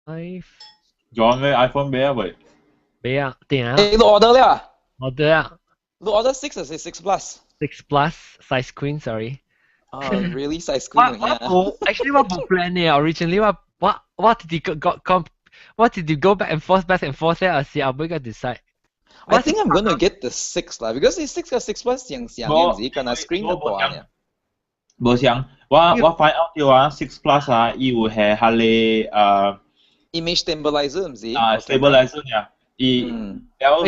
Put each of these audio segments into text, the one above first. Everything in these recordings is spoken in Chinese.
5 John 嘅 iPhone 俾啊喂。俾啊，定啊？你 order 了啊？我的啊。你 order 6還是6 Plus？ 6 Plus size queen sorry。really size queen 我冇 actually 我冇 plan 嘅 originally 我 did you what did you go back and forth 咧？我試後尾個 decide。I think I'm gonna get the 6啦，because 你6個6 Plus 相嘅唔是跟那 screen 都大呢。冇像我 find out 到啊6 Plus 啊，伊有係下你image stabilizer 唔是stabilizer 呀，伊有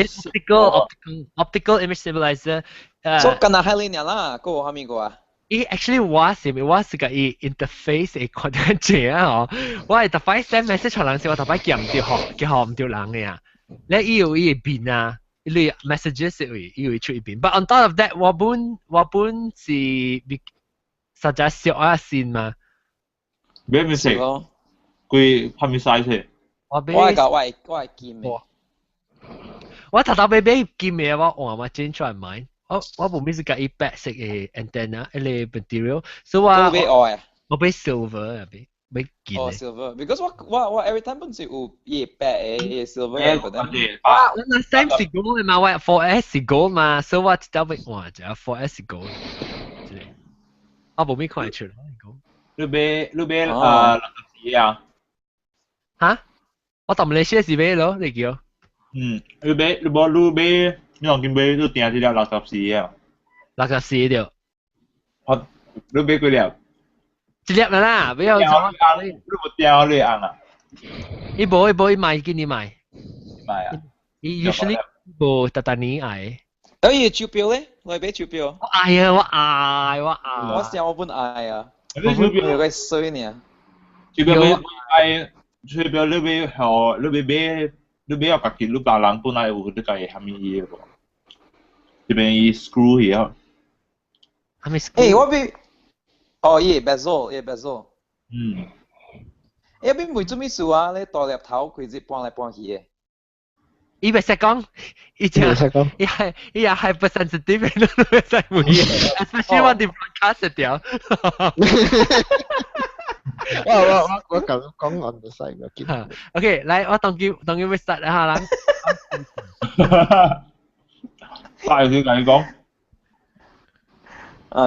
optical image stabilizer。所以跟那係你啦，嗰個下面個啊。actually 我是個 interface 嘅擴張者啊！我係特擺 send message 人時，我特擺叫唔掉人嘅啊！你伊變啊，你 messages 會出變。But on top of that，我本是實在少啊線嘛。咩唔食？佢拍咩 size？我係見嘅。我頭頭俾見嘅我換change 出嚟買。我冇咩是個一白色嘅 antenna，一類 material，所以我俾 silver 入邊，俾見嘅。silver，because 我 every time 本是有一白嘅 silver，我那 same 是 gold 嘛，我 4S 是 gold 嘛，所以我只得俾換咗 4S 是 gold。我冇咩看得出來。你俾哪個字啊？嚇？我同你寫是咩咯？你叫？你俾。你講見俾都訂咗條64啊？64條。你俾幾粒？一粒啦，不要講。你冇訂你按啊？伊冇買見你買。買啊？伊 usually 冇特特你愛。伊招標咧，我俾招標。我愛啊！我想我本愛啊。我有個衰呢。招標愛，招標你俾學，你俾我家己，你把人本來有你家己蝦米嘢喎？這邊伊 screw 嘢。蝦米 screw？我俾，伊 bezel。邊每做咩事啊？你大粒頭佢只搬來搬去嘅。伊唔識講，伊係 hypersensitive， 你都唔識會嘅 ，especially 我哋 broadcast 條。我講 on the side 嘅見。OK， 嚟我當佢 restart 一下啦。快啲跟你講。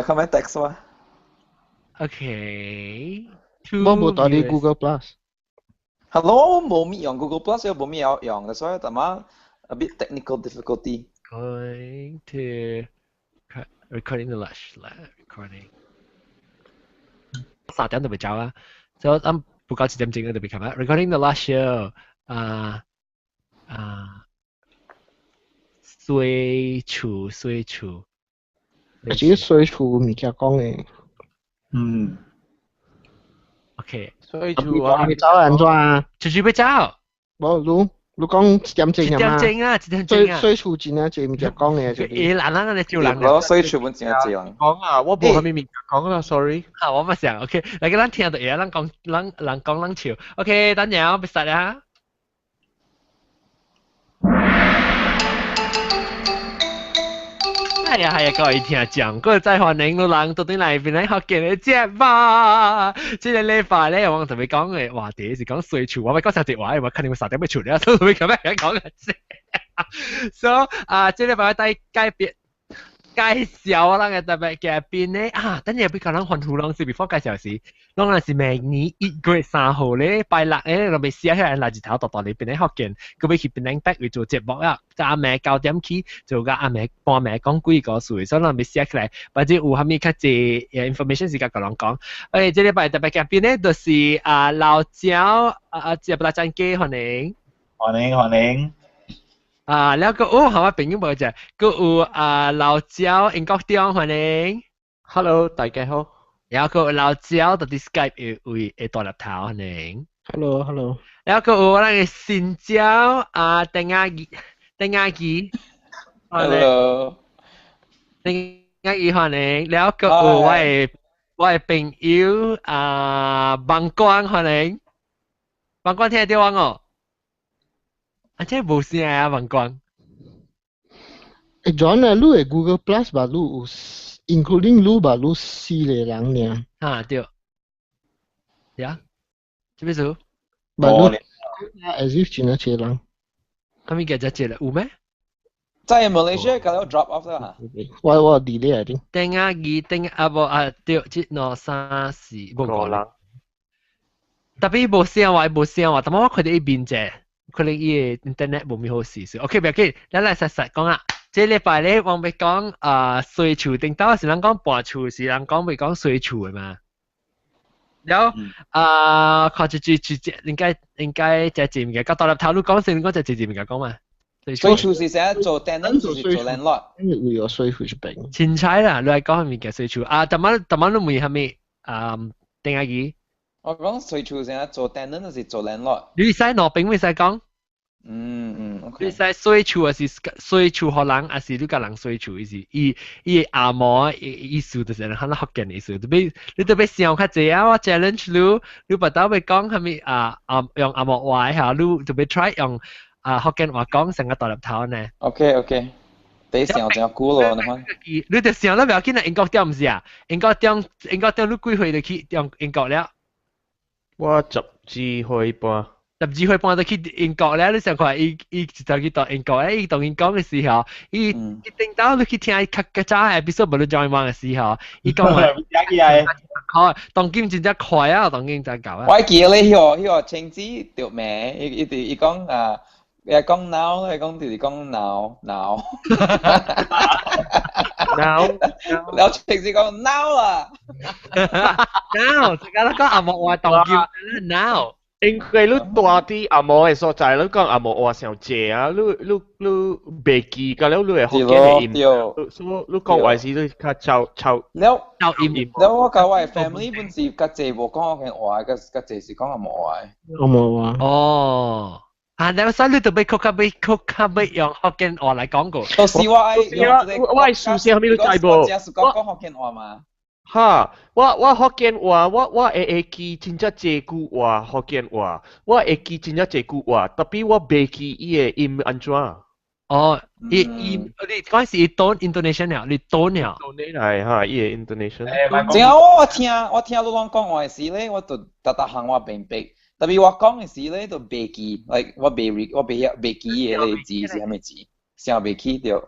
comment text 嘛。OK。我冇打啲 Google Plus。Hello， 冇咩用 Google Plus， 又冇咩用，所以咁啊 a bit technical difficulty。Going to recording the last recording。3點就被走啦，所以啱不夠7點鐘就被撳啦。Recording the last show，水處。只水處物件講嘅。OK。水處啊！你走安怎啊？處要走。冇，你講7點鐘啊嘛。7點啊。水處真啊，濟物件講嘅就。人你照人。我水處本真係人。講啊，我冇係咪物件講啦 ，sorry。我唔想 ，OK， 嚟個咱聽到嘢，咱講笑 ，OK， 等陣我別實啊。係啊，各位聽眾，嗰再歡迎老人到底嚟邊嚟學嘅節目。即係禮拜咧，我同你講嘅話題是講水處，我咪講實際話，我肯定會3點去處理啊，所以咁樣講嘅啫。So 即係禮拜第介紹我哋特別嘅邊咧等陣俾個人看好浪先 ，before 介紹時，當然是明年1月3號咧，拜六咧，我咪試下喺垃圾頭度嚟邊咧學見，佢要去邊咧 back 去做節目啊，就阿妹9點起，做個阿妹半暝講幾個數，所以我咪試下起來，或者有蝦米較濟 information 時間個人講。誒，即禮拜特別嘅邊咧，就是老椒接不拉真機歡迎。歡迎。แล้วก็係我朋友冇啫，個有老椒英國點歡迎 ，Hello 大家好，然後個老椒到啲 Skype 會大粒頭歡迎 ，Hello， 然後個有我哋新椒丁亞儀 ，Hello， 丁亞儀歡迎，然後個有我係朋友bằng quang歡迎，bằng quang聽得到我。真係冇聲啊，文光。John 啊，你係 Google Plus 吧？你有 including 你吧？你4個人呢？對。呀？做咩事？吧 as if 真係這人，咁咪嘅只有咩？在 Malaysia 佢有 drop off 啦我 delay 啲，定啊二定啊無啊對，即兩三四無講啦。特別無聲話，但係我佢哋呢邊啫，佢哋依個 internet 冇咩好事數。OK，唔要緊，咱來實講啊。這禮拜咧，我咪講水柱頂到是人講搬柱，是人講咪講水柱嘅嘛。有靠住應該就係嘅，個獨立頭都講成嗰隻字嘅講嘛。水柱是成日做 tenant 做 landlord， 因為會有水會出病。前菜啦，你係講係咪嘅水柱啊？特晚都問係咪定下幾？我講水柱成日做 tenant 還是做 landlord？ 你使攞兵咪使講？你使水柱還是水柱學人，還是你個人水柱？伊阿嬤意思就是人可能學緊意思，你特別想較濟啊！我 challenge你不到咪講係咪用阿嬤話嚇，你特別 try 用學緊話講成個獨立頭呢 ？OK， 第一想就估咯，你就想啦，唔要緊啊！英國點唔是啊？英國點你幾歲就去用英國了？我12歲半。12歲半就去英國咧，你想看伊就去到英國咧，伊同伊講嘅時候，伊頂到你去聽較早 episode 無你 join 嘅時候，伊講話，當今真正快啊，當今真夠啊！我記得咧，迄個青子條名，伊講伊講 now， 伊講就是講 now， 然後青子講 now 啦 ，now，而家講阿莫話當今 now。應該你大啲阿嬤嘅所在，你講阿嬤話上濟啊，你袂記㗎了，你係學嘅音，所以你講話時你較抄音。แล้ว我甲我嘅 family 本是較濟無講學嘅話，較濟是講阿嬤話。我冇話。哦，但所以你特別曲用福建話嚟講過。到時我係數字後面都知無？我只是講福建話嘛。哈，我福建話，我會記真正濟句話福建話，我會記真正濟句話，特別我袂記伊個音安怎。哦，你嗰陣時你 tone intonation 了，你 tone 了。tone 係哈，伊個 intonation。正啊，我聽你講話嘅時咧，我就特行我明白，特別我講嘅時咧，就袂記 ，like 我袂記嘅咧字是啥物字，想袂記掉。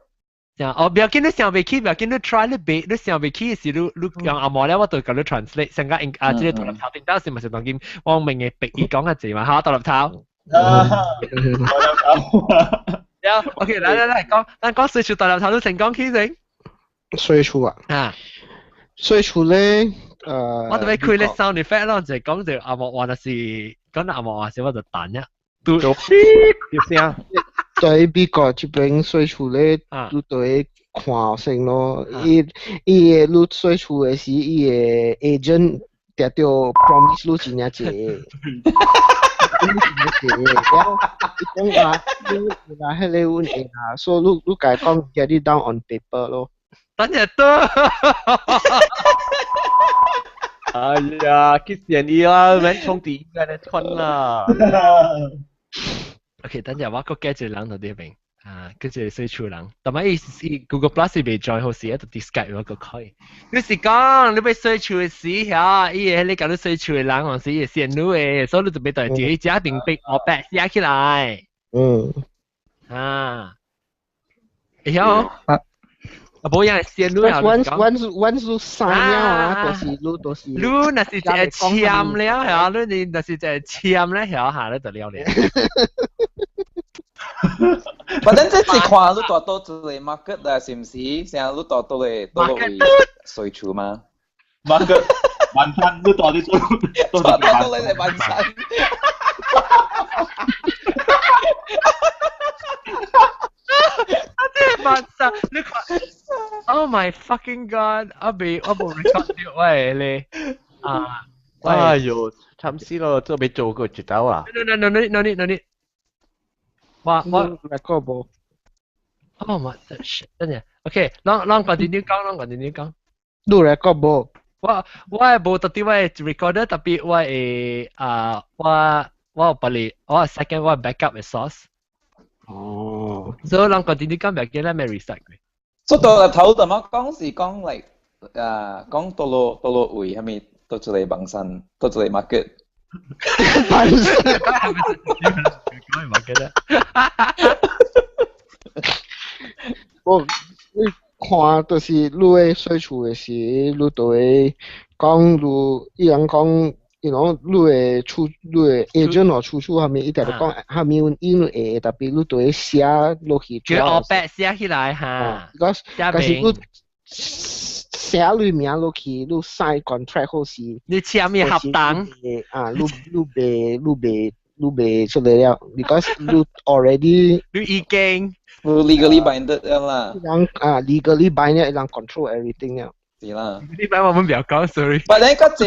不要緊，你想袂起，不要緊，你 try 你想袂起嘅時，你用阿嬤咧，我就教你 translate，成個即係獨立頭，頂到時咪就當見我明嘅別伊講嘅字嘛，嚇獨立頭。有 ，OK， 嚟講，咱講水柱獨立頭都成功起成。水柱啊！水柱咧，我特別開咧 sound effect 咯，就係講就阿嬤話就是講到阿嬤話時，我就彈一，嘟條聲。在美國這邊水柱咧，你都會看先咯。伊你水柱嘅時，伊個 agent 得到 promise 你真正濟。你講話，你話迄個阮會啊，所以你家講 get it down on paper 咯。等陣多。哎呀，去選伊啦，免衝啲應該嚟穿啦。OK， 等陣我個記住人到啲邊跟住水柱人，但係伊 Google Plus 未 join 好時，喺度 Discord 我個開。你是講你俾水柱嘅時嚇，伊個你講你水柱嘅人，還是伊線路嘅，所以你就俾自己家定逼我白寫起來。有冇人線路啊？Once 生了啊，都是你那是就係簽了嚇，你那是就係簽了嚇，你就了咧。反正這次看你大多做嚟 market 啊，是唔是？成日你大多嚟水柱嘛 ？market 晚餐你大啲做，大多嚟晚餐。晚餐，你看 ，Oh my fucking god！我冇 record 掉喂你哎呦，慘死咯，都未做過絕刀啊 ！No need。我 record 冇。Oh my shit！真嘅 ，OK， 讓 continue 講。你 record 冇？我冇特啲我 recorder， 特別我我不離，我 second 我 backup 嘅 source。哦。所以讓 continue 講唔記得咩 reset 嘅。所以到頭咁樣講是講嚟講到落位係咪到出嚟幫襯，到出嚟 market。看就是你的税处的时，你就会讲伊人讲，you know，你的 agent 或出处下面，伊定就講下面因為特別你就會寫落去。叫我白寫起來哈。但是你寫你名落去，你 sign contract 好時，你簽咩合同？你未出嚟了 ，because 你 already 你已經 legally binded 啦。legally binded，人 control everything 了。是啦。呢班我們唔要講 ，sorry。But then 嗰隻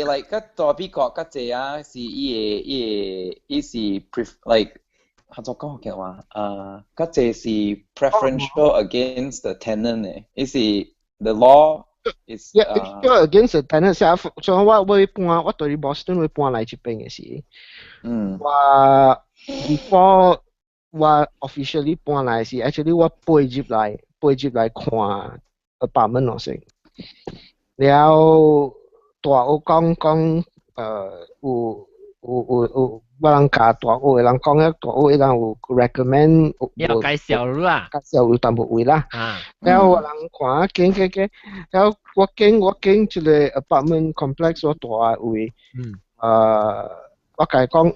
like 嗰代表國嗰隻啊，是伊是 like 合作講嘅話，嗰隻是 preferential against the tenant 嘅，伊是 the law is against the tenant。所以我對於 Boston 會搬嚟這邊嘅時，我 before 我 officially 搬嚟時 ，actually 我背接嚟看。apartment 咯先，然後大屋講有我人教大屋嘅人講咧，大屋嘅人有 recommend 有介紹啦，介紹有淡薄位啦。然後我人看見，然後我經一個 apartment complex 我大位，我介講，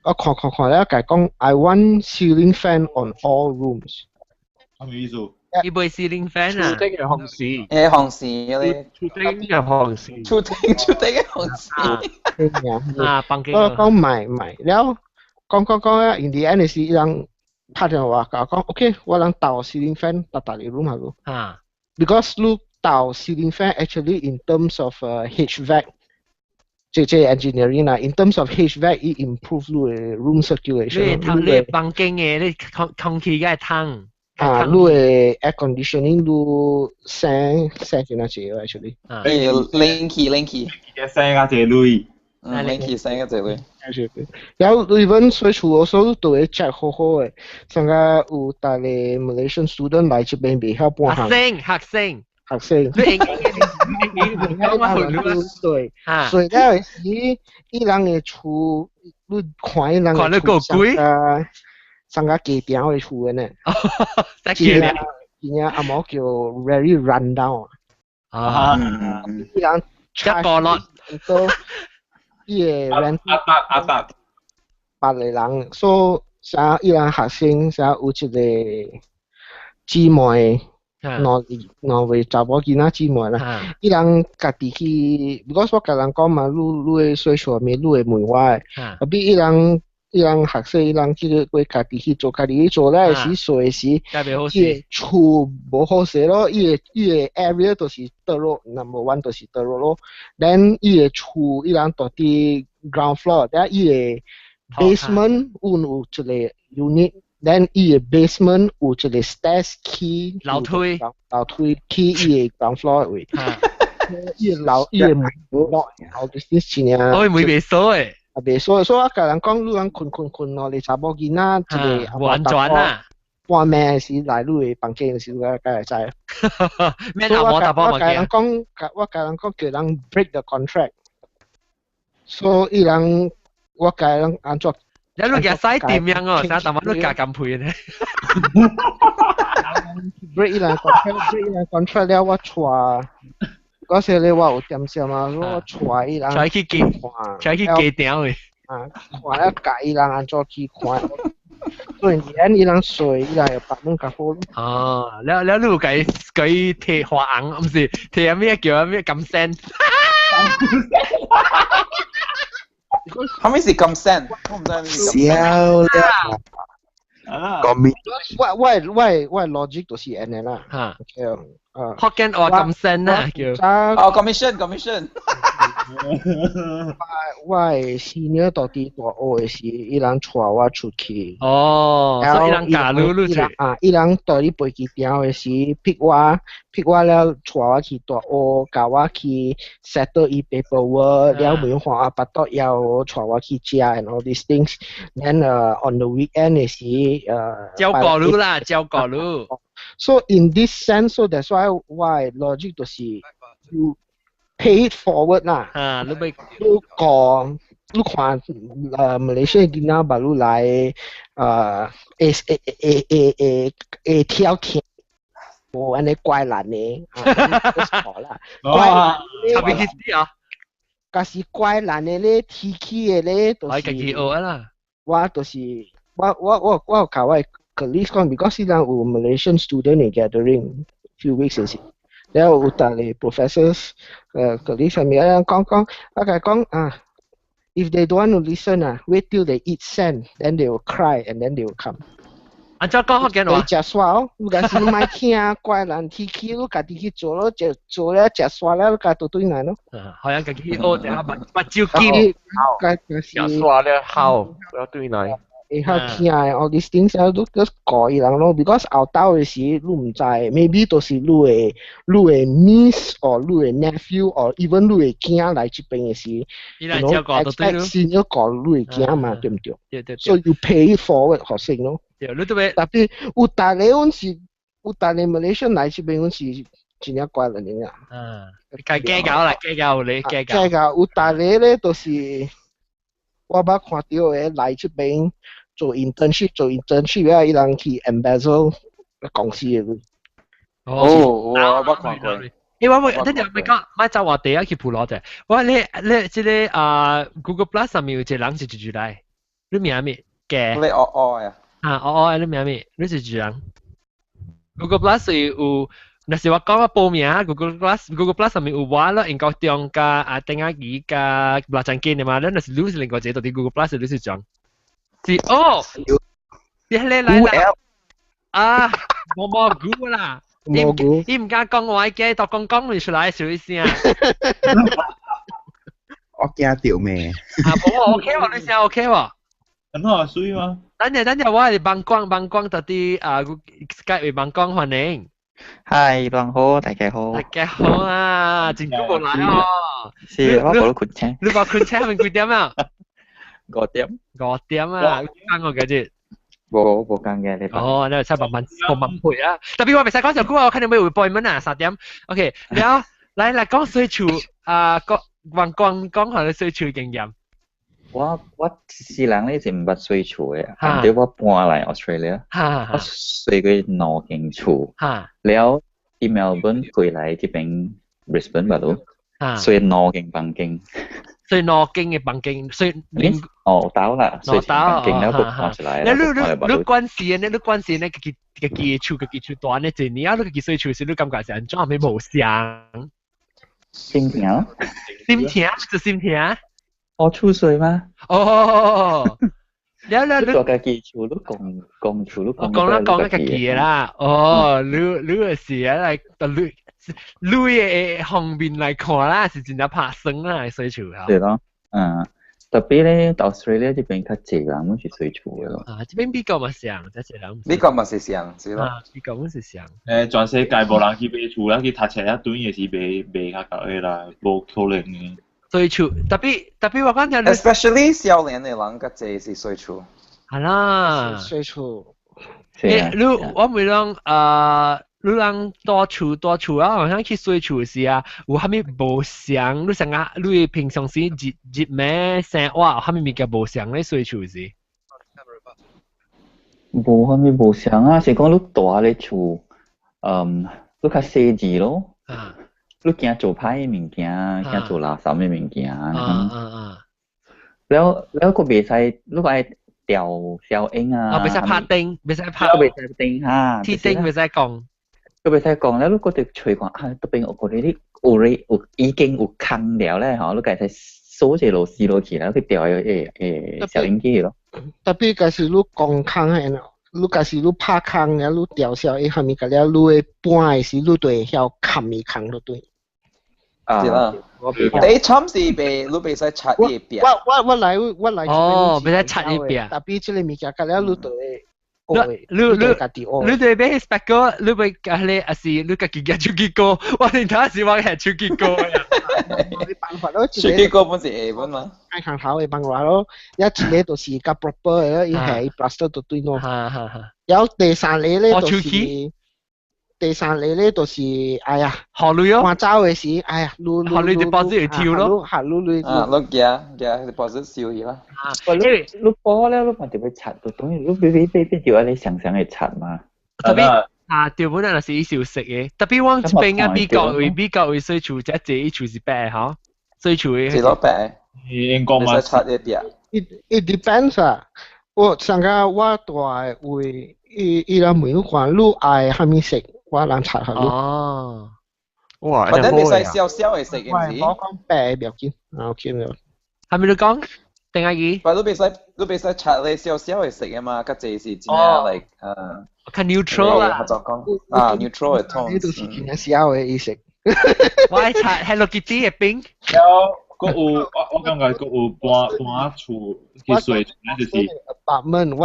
我看咧介講 ，I want ceiling fan on all rooms。什麼意思？伊杯 ceiling fan 啊，出頂嘅紅線，紅線咧，出頂嘅紅線，出頂嘅紅線，房間。我講買，然後講，in the end 是人拍電話講 ，OK， 我人倒 ceiling fan 搭你 room 下咯。because 你倒 ceiling fan actually in terms of HVAC， 即 engineering 啦 ，in terms of HVAC， it improve 你 room circulation。你房間嘅你空氣嘅通。你嘅 air conditioning 你升幾多錢 actually？ linky 嘅升啊隻類，linky 升啊隻類。然後 even 水處also 都會 check 好嘅，成個有大嘅 Malaysian student 來這邊未曉搬行。學生。對，所以咧是伊人嘅厝，你看伊人嘅厝上個幾點嘅厝嘅呢？真阿毛叫 very run down 伊人一個咯，都伊個 rent 八個人，所以啥伊人學生啥有一個姊妹，兩位查某囡仔姊妹啦，伊人家己去，如果我甲人講嘛，你嘅水厝面，你會問我嘅，後邊伊人學生，伊人去佢家己去做咧是做嘅時，伊個厝無好勢咯，伊個 area 都是倒落 ，number one 都是倒落咯。then 伊個厝伊人到啲 ground floor， 但伊個 basement 有一個 unit，then 伊個 basement 有一個 stairs key， 樓梯 key 伊個 ground floor 位。伊個門落，後啲錢啊。我會未鎖誒。所以我甲人講，你人困咯，你查某囡仔一個完全啊，半暝時來你嘅房間時，我梗係知。咩阿冇查某物件？我甲人講叫人 break the contract， 所以人我甲人安怎？你錄嘅使點樣哦？成日淡薄你加咁配咧。break 伊人 contract 了，我帶。嗰時你話有點心嘛，我帶伊人去記條嘅。看了教伊人安怎去看，所以伊人睡，伊人又白門較好。哦，你有計貼花硬，唔是貼咩叫咩咁聲？後面是咁聲，我唔知係咩。笑啦！講咩？我 logic 都是安尼啦。福建話咁聲啦，叫。commission。我senior 到啲大學嘅時，伊人帶我出去。哦，所以伊人教你去。伊人到啲飛機場嘅時，pick 我了，帶我去大學，教我去 settle 伊 paperwork， 了每項阿伯都要帶我去食 and all these things。Then on the weekend 嘅時，照顧你啦，照顧你。So in this sense, so that's why logic 就是you pay it forward 啦。你看Malaysia 囡仔把你來會跳天，冇安尼怪難嘅，錯啦，特別啲啊，假是怪難嘅咧，T K 嘅咧，我自己學啦。我就是我教我 colleagues 講 ，because 呢有 Malaysian student gathering few weeks 先，然後有大嘅 professors colleagues 上面講，我講啊。If they don't want to listen, wait till they eat sand, then they will cry and then they will come. 安怎講福建話？你食煞哦，你假是唔愛聽怪人 TK， 你家己去做咯，做了食煞了，你家倒轉來咯。好像家己學一下目睭金，食煞了後，要對來。你好聽 all these things 都改人咯 ，because 後頭嘅時你唔知 ，maybe 都是你嘅 niece or 你嘅 nephew or even 你嘅囝來這邊嘅時，你來照顧都對咯。先要講你嘅囝嘛，對唔對？對。所以要 pay forward 學生咯。對，你都別。特別有大個嗰時，有大個 Malaysia 來這邊嗰時，真係怪人嚟啊！計較啦，計較你計較。計較有大個咧，都是我捌看到嘅來這邊。做 internship 啊，伊人去 embezzle 公司嘅。我看過。我等陣咪講，咪就話第一去普羅啫。我你即個Google Plus 上面有一個人是住來，你名咩嘅？你呀？你名咩？你是住人 ？Google Plus 有，那是我講我報名 Google Plus 上面有我咯，英國中加丁亞爾加布拉贊基嘅嘛，那是你是另外一個到底 Google Plus 你是講。是哦，你嚟啦！啊，冇估啦，你唔敢講我嘅，就講唔出來，小意思啊！我驚掉咩？冇 OK 喎，你先 OK 喎。很好水嗎？等陣，我係幫光到啲Skype 會幫光歡迎。嗨，老好，大家好。大家好啊，真久冇來哦。是，我冇困車。你冇困車係咪幾點啊？5點啊，啱我嘅啫。冇間嘅，你哦，你差慢配啊。特別我未使講就估我看你會報門啊，3點。OK，แล้ว嚟講水柱講下你水柱經驗。我是人咧是唔捌水柱嘅，但係我搬嚟 Australia， 我水過2間厝，แล้วที่ Melbourne 過嚟ที่เป็น Brisbane 嗰度，水2間房間。所以2間嘅房間，所以到啦，所以房間แล้ว搬出嚟。你關係呢？佢厝短呢？一年你佢水厝時，你感覺是安怎咪冇聲？心聽？就心聽。我出水嗎？哦，你做自己厝，你講厝，你講自己啦。哦，你是啊，你嘅方面嚟看啦，是真係拍生啦，水柱啊。對咯，特別咧，Australia 這邊較濟人都是水柱嘅咯。這邊美國嘛像，這些人。美國嘛是像，是咯。美國嘛是像。全世界無人去買厝啦，去讀冊一堆嘢是買較高嘅啦，無可能嘅。水柱，特別我講就 ，especially 少年嘅人較濟是水柱。係啦。水柱。我咪講你人多厝啊，好像去水厝時啊，有蝦米無相？你成日你平常時日咩生活，蝦米物件無相咧水厝時？無蝦米無相啊，是講你大嘅厝，你較細緻咯。你驚做歹嘅物件，驚做垃圾嘅物件。แล้วก็袂使，你話調小英啊？袂使拍釘，袂使拍。袂使釘嚇。鐵釘袂使講。佢袂使講咧，你嗰條隨講特別我覺得有已經有坑了咧，嗬，你家使鎖隻螺絲落去啦，佢掉小英機咯。特別假是你講坑嘅，你假是你拍坑了，你掉小英下面個了，你會搬嘅時，你對曉冚咪坑都對。是啦。第一慘是被你袂使擦一邊。我來。哦，袂使擦一邊。特別這個物件個了，你對。你對咩 spec 哥？你會講咧，還是你家己嘅手機歌？我哋睇是我嘅手機歌呀。冇辦法咯，手機歌本是英文嘛。啱行頭嘅辦法咯，一個都是較 proper 嘅，一係 plaster 都對咯。有第三類咧，第三類咧就是哎呀，學女咯。我走嘅時，哎呀，學女就幫自己跳咯。學女你幫自己笑去啦。你播咧，你咪點去刷到？等於你俾條你想嘅刷嘛。特別條本來是伊小食嘅，特別往邊啊美國會水厝，即係伊厝是白嚇，水厝嘅。是攞白。英國嘛。你使擦一啲啊？It depends 啊。我上個我大會伊拉每個關路愛蝦米食，我能擦下路。哦。哇！或者你使少少嘅食嘅時。我講白唔要緊，OK 啦。係咪你講？定係幾？但你俾使擦你少少嘅食啊嘛，嗰隻是真係 like 看 neutral 啊。就講neutral 嘅 tone。呢度是真係少嘅意思。我係擦 Hello Kitty 嘅冰。有，我感覺佢有搬厝去水，就是。apartment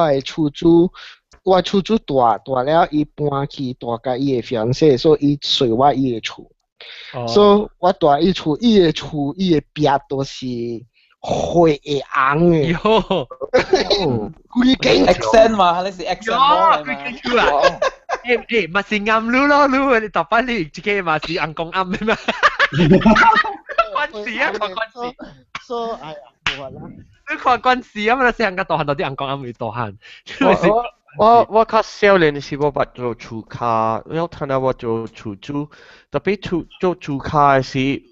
我厝主大了，伊搬去大甲伊嘅fiancé，所以伊睡我伊嘅厝。所以我大伊厝，伊嘅壁都是灰紅嘅。喲，規間 accent 嘛，你是 accent 嘛？規間誒，咪是暗路咯，路你搭翻你自己嘛是暗講暗嘅嘛？關事啊，關事。所以哎呀，冇法啦。你看關事啊嘛，你成個大漢到啲暗講暗會大漢。我較少年時我捌做厝卡，有睇到我做厝主，特別做厝卡時，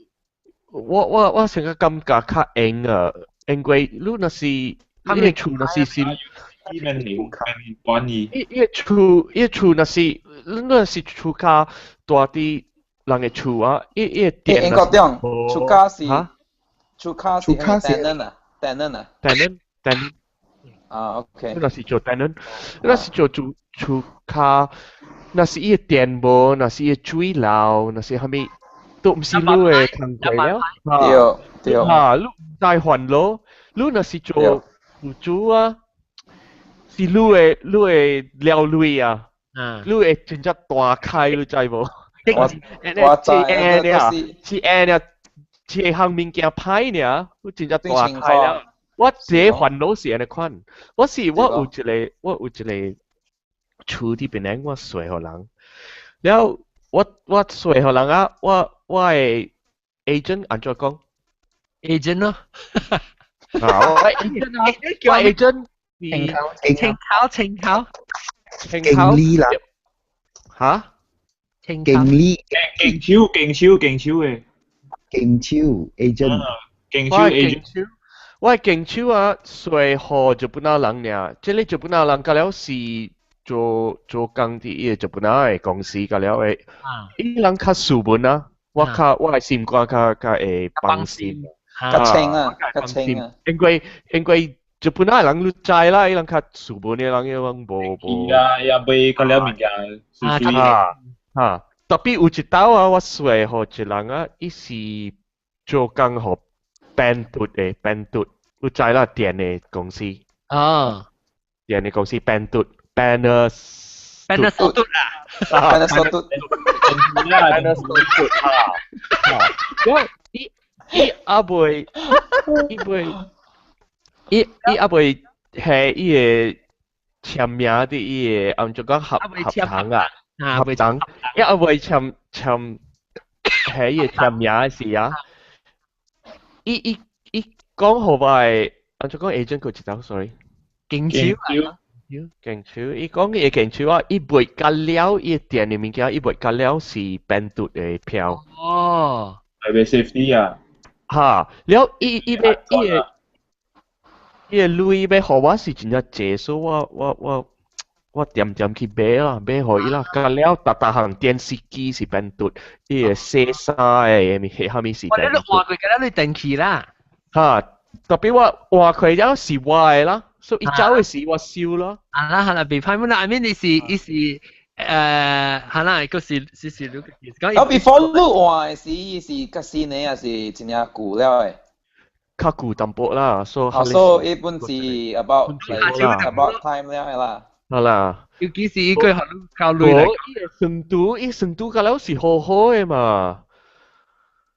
我成個感覺較硬啊，因為你若是你嘅厝若是先，伊厝若是你若是厝卡大啲人嘅厝啊，伊嘅電。英國點？厝卡是tenant。OK。那是做tenant，那是做厝卡，那是伊電無，那是伊水流，那是蝦米，都唔是你嘅工作了。對。你大還咯，你那是做厝主啊，是你嘅了累啊，你會真正大開，你知無？我知啊，是行物件歹呢，你真正大開了。我這煩惱是安尼款，我有一個厝啲邊咧，我睡互人，了我睡互人啊，我嘅 agent 安怎講 ？agent 咯，我 agent 青口，經理啦，嚇？經理，勁超嘅，勁超 agent，勁超 agent。我勁超啊，隨和日本人呢，即係日本人㗎了是做工啲嘢日本人嘅公司㗎了誒，伊人較書本啊，我係心肝較會放心，較清啊，因為日本人你知啦，伊人較書本嘅人伊人無，也未嗰了物件，嚇，特別有一道啊，我隨和一人啊，伊是做工學。Bandut，你知啦，電嘅公司。哦。電嘅公司 Bandut 伊阿妹係伊嘅簽名啲伊嘅，按做講合同啊，合同。伊阿妹簽係伊嘅簽名嘅事啊。伊講好壞，按照講 agent 佢知道 ，sorry。勁超，伊講嘅嘢勁超啊！伊賣價了，伊店裡面嘅伊賣價了是Bandut嘅票。哦。係咪 safety 啊？嚇，了伊嘅鐳要互我是真正濟，所以我點去買啦，買互伊啦。價了大項電視機是Bandut，伊嘅洗衫嘅係蝦米是Bandut。我哋都換過㗎啦，你電器啦。嚇，特別我換佢了是我嘅啦，所以伊走嘅時我燒咯。係啦，別批乜啦，I mean 你是係啦，嗰時咁 before 你換時是個時呢，還是真正舊了誒？較舊淡薄啦，所以一般是 about time 了係啦。好啦，要幾時依句考慮嚟？伊成都㗎了是好好嘅嘛。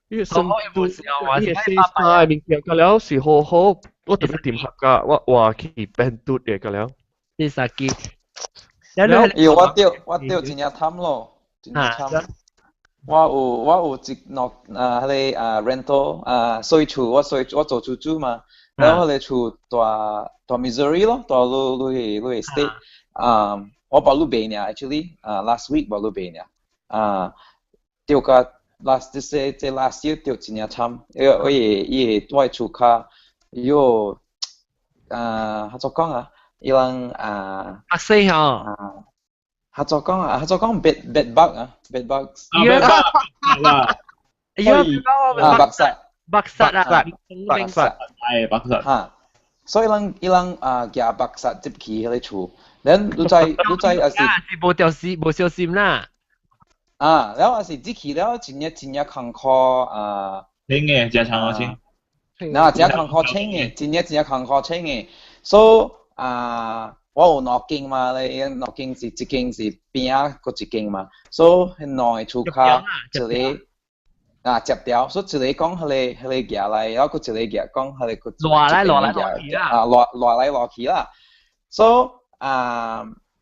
伊成都伊洗衫面件㗎了是好好，我特別點合㗎，我話去Bandut嘅㗎了。呢實機。我丟真正貪咯，真正貪。我有一落迄個rental水厝，我做厝主嘛，然後迄個厝大 Missouri 咯，大你 state 我baru beli nya actually last week baru beli nya丢个 last 这 last year 丢几年参，我也外出卡有他做讲啊，伊人阿西哈，他做講 bed bug 啊 bed bugs， baksat，係baksat，嚇，所以伊人夾 baksat 接起喺處，然你再有時冇小心啦，然後有時接起了真係坎坷清嘅，真係長清，嗱真係坎坷清嘅，真係坎坷清嘅，所以我有兩間嘛，你兩間是一間是邊啊，嗰一間嘛，所以內厝卡一個接掉，所以一個講佢哋夾嚟，然後佢一個夾講佢哋佢落來落去啦，所以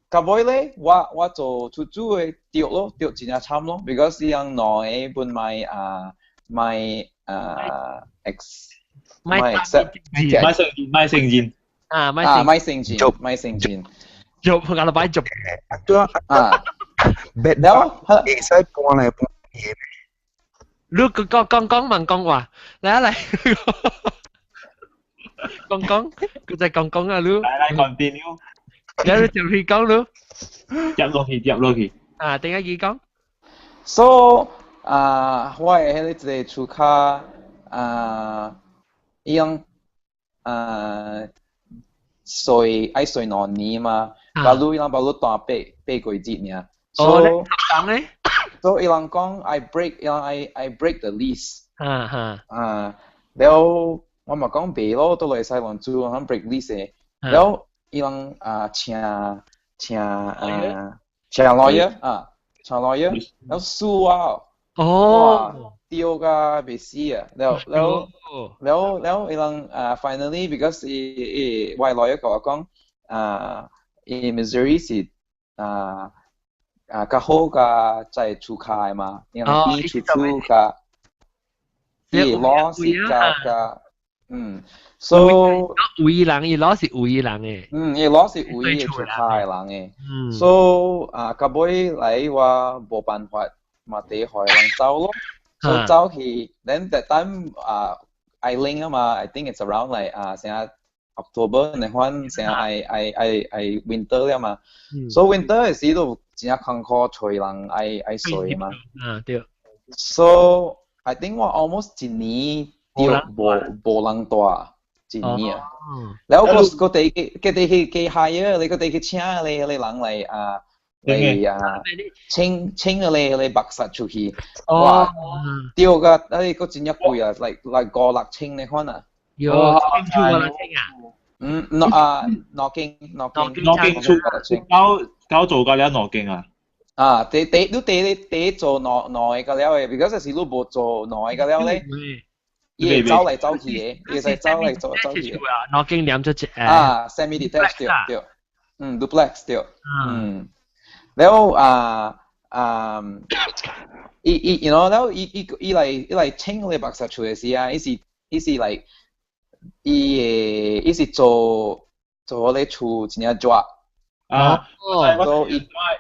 到尾咧，我做出租嘅掉咯，掉真係慘咯 ，because 樣內本買買成件。買成件，做佢個擺做，แล้ว會使搬嚟搬去。你講問講話，嚟，講，佢就講啊，你。嚟 continue。你就去講咯。接落去。點解佢講 ？So 我係喺呢個厝卡一樣睡兩年嘛，baru大八個月呢。So 伊人講 I break the lease。แล้ว我咪講俾咯，都嚟西蘭州，我 break lease 嘅。แล้ว伊人請 lawyer 請 lawyer， แล้วสู้啊，丟個未死啊，แล้ว伊人finally because 我 lawyer 講Missouri 是較好嘅在厝卡嘛，因為比出租嘅law 是較so 有伊人，伊攞是有伊人嘅，伊攞是有伊厝卡人嘅，so 到尾嚟我冇辦法，咪地害人走咯，so 走去 then that time I link 啊嘛 ，I think it's around like 成日 October 你看成日I winter 啦嘛 ，so winter 嘅時都真係坎坷，吹人I水嘛，對 ，so I think 我 almost 一年掉冇人大。年啊，然後個地去下嘢，你個地去請你人嚟清你白實出去，哇！掉個你個真一貴啊，嚟5,600你看啊，有清楚個清啊，攞經出搞做㗎了攞經啊，地做攞個了嘅 ，because 是你冇做攞個了咧。伊走嚟走去嘅，伊係走嚟走去嘅。攞經兩隻semi-detached 對，duplex 對，แล้วyou know แล้ว伊嚟清你白實厝嘅時啊，伊是 like 伊是做你厝真係抓。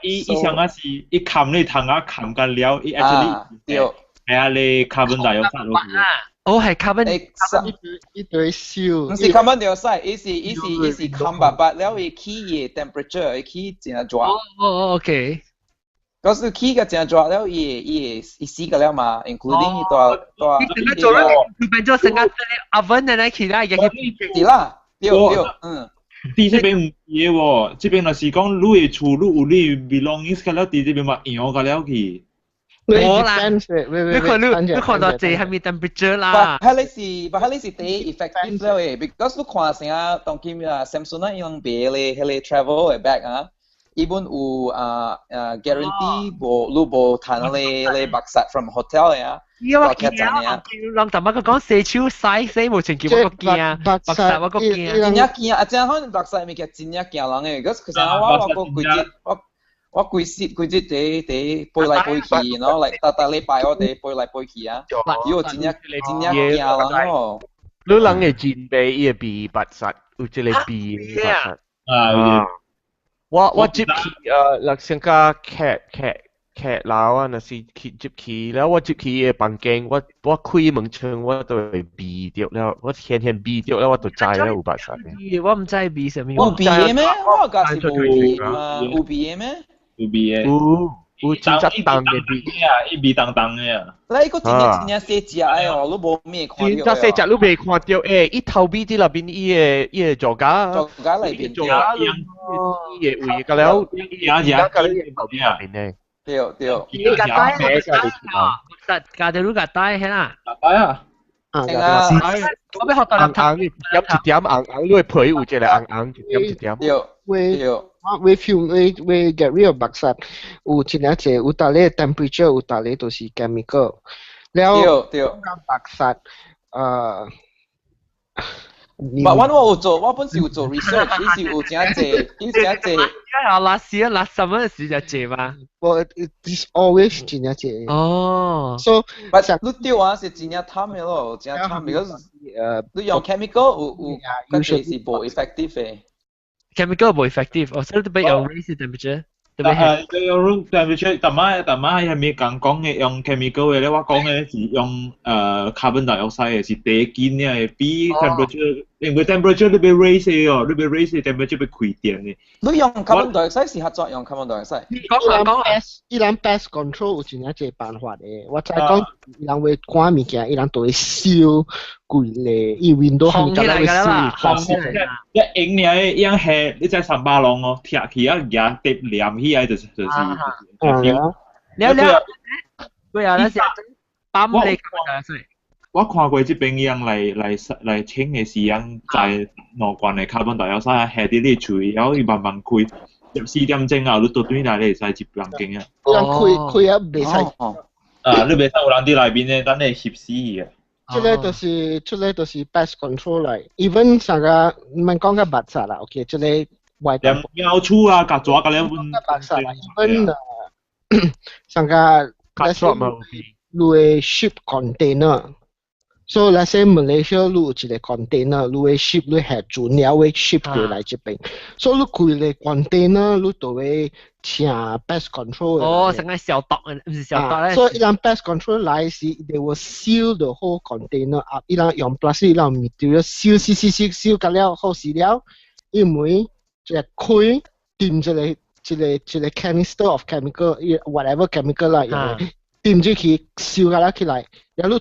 伊上啊是伊冚你頭啊冚緊了，伊 actually 對，係啊你 carbon dioxide 落去。係 carbon 一堆燒，唔是 carbon dioxide，伊是 carbon，但了伊起嘅 temperature，伊起真係熱。OK。嗰時起嘅真係熱了，伊死嘅了嘛 ，including 伊多。你成日做啦，你變咗成日 oven 嘅咧，其他嘢係啦，對，啲這邊唔嘢喎，這邊就是講你嘅厝，你有你 belongings 嘅了，啲這邊咪養嘅了去。冇啦，你看到這係咪 temperature 啦？但係你是第 effective 了嘅 ，because 你看成日當今Samsung 啊，用別嘅迄個 travel 嘅 bag 啊，伊本有guarantee 你無彈你白實 from hotel 嘅啊。我見啊，人頭先講洗手洗無情叫我個驚，白實我個驚。真係驚啊！真係可能白實咪叫真係驚人嘅，嗰時我個季節我季節地背嚟背去，然後嚟大禮拜我哋背嚟背去啊，要真係驚人咯。你人嘅戰備伊係比白實，有即個比白實。我接起ลักษณะแขกลาวอ่ะนะสิ接起แล้วว่า接起嘅房間我開門窗我都會避掉แล้ว我天避掉แล้ว我都知แล้ว有白晒我唔知避什麼有避嘅咩？我假是冇避嘛，有避嘅咩？有避嘅。有真正重嘅避啊，一避當當嘅啊。你個真正細隻嘅哦，你冇咩看到。真正細隻你未看到誒，伊頭尾啲入邊伊個座架裏邊座架伊個位個了，伊個了頭尾入邊咧。對。你夾帶啊？夾條路夾帶係啦。夾帶啊？我俾學到硬硬，飲一點硬硬，你會配有一個硬硬，飲一點。we get rid of 白殺，有真係只有大咧 temperature， 有大咧都是 chemical。了白殺，我本時有做 research， 伊是有真濟。要拉屎拉什麼時就借嘛？我 is always 真係只。哦。So，你掉啊是真係貪嘅咯，真係貪，because 你用 chemical 有嗰啲是冇 effective 嘅。chemical 冇 effective，我所以特別用 raise temperature。用 room temperature，但係係咪講嘅用 chemical 嘅咧？我講嘅是用carbon dioxide 嘅，是第幾呢？比 temperature， 因為 temperature 你被 raise 嘅，你被 raise 嘅 temperature 被開電嘅。你用 carbon dioxide 是合作用 carbon dioxide。伊人 pest control 有真係一個辦法嘅，我再講伊人會趕物件，伊人都會燒貴咧，伊 window 烘起來㗎啦，一影你一樣係你在三巴浪哦，貼起啊嘢碟黏起來就是你了，那是ปั๊ม你我看過這邊樣嚟清嘅時間，在內關嘅 carbon dioxide 係啲你處理，然後伊慢慢開，4點鐘啊，你到對嚟你使接兩經啊。開啊，未使。你未使有人啲內邊咧，等你翕死嘅。出來都是 pest control 嚟 ，even 上個唔係講緊白殺啦 ，OK， 出嚟外頭。貓鼠啊，曱甴嗰啲本。白殺啦 ，even 上個曱甴冇。你會 ship container。So let's say Malaysia 你有一個 container， 你會 ship 你係準了會 ship 過來這邊。So 你開個 container， 你就會請 pest control。哦，成個消毒嘅，唔是消毒咧。So 一旦 pest control 來時 ，they will seal the whole container up。一旦用 plastic， 一旦 material seal 緊了，好時了，因為就係開掂一個 canister of chemical，whatever chemical 啦，掂住佢燒緊來，然後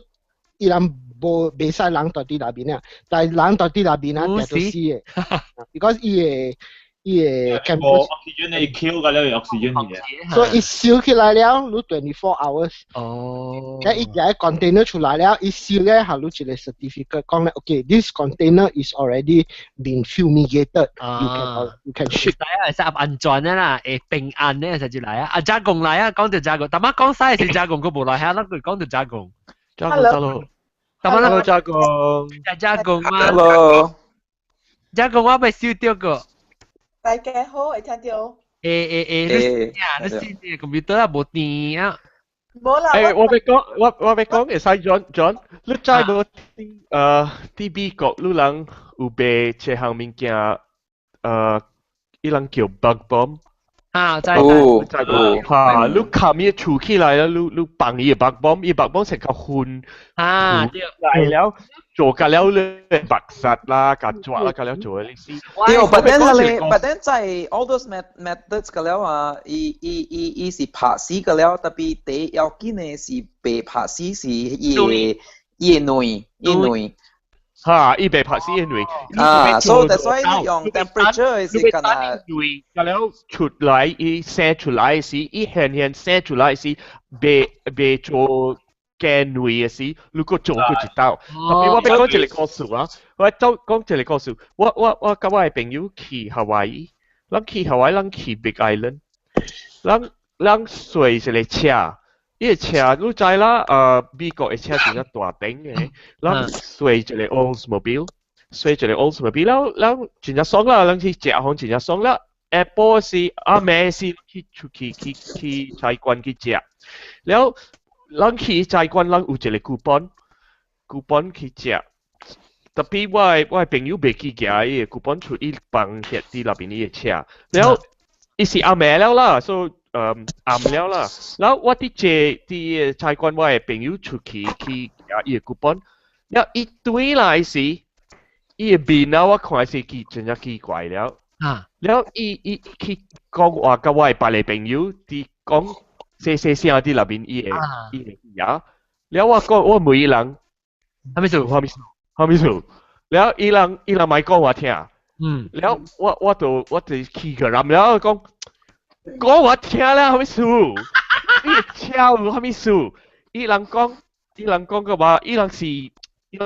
一旦未使冷到啲那邊啊，但係冷到啲那邊啊，就死嘅。because 伊個 chemical oxygen 你 kill 㗎了 oxygen 嘅。所以伊燒起來了，你24 hours。哦。咁伊個 container 出來了，伊燒咧下，你一個 certificate 講咧 ，OK，this container is already been fumigated。You can ship。大家係適合安全嘅啦，平安咧實際嚟啊！加工嚟啊，講到加工，但係講晒係加工，佢無來係啦，佢講到加工。Hello。Hello， 加工嘛。Hello。加工我未燒掉過。大家好，會聽到？你先啊 ，computer 啊冇電啊。冇啦。我咪講嘅細 John， 你知冇啲美國女人有被一項物件伊人叫 bug bomb。知。嚇！你冚嘢儲起來啦，你放伊個 bug bomb，伊 bug bomb 成嚿混嚟了。做緊了咧白殺啦、曱甴啦，緊了做嘅呢啲。but then 在 all those methods 緊了啊，伊是拍死緊了，特別第要緊嘅是被拍死是伊內。嚇！伊被拍死因為so that's why 用 temperature 是緊啊。緊了出來，伊生出來時，伊現生出來時，被做。驚類嘅事，如果做佢知道。特別我俾講一個故事啊，我講一個故事。我甲我嘅朋友去夏威夷，咱去夏威夷，咱去 Big Island， 咱坐一個車，呢個車你知啦，美國嘅車真係大頂嘅，咱坐一個 Oldsmobile， 咱真係爽啦，咱去食行真係爽啦。下晡時暝時去出去菜館去食，然後。咱去在關，咱有一個coupon去食。特別我朋友未去行伊個coupon出伊放喺啲那邊伊個車，然後伊是暗暝了啦，所以暗了啦。然後我啲菜館我嘅朋友出去伊個 coupon， 然後一堆來時，伊個面啊我看是真係奇怪了。然後伊去講話甲我嘅別個朋友，啲講聲啲入邊伊個呀。然後我講我問伊人，係咪數？然後伊人咪講我聽。然後我就氣佢諗，然後講我聽啦，係咪數？伊跳係咪數？伊人講嘅話，伊人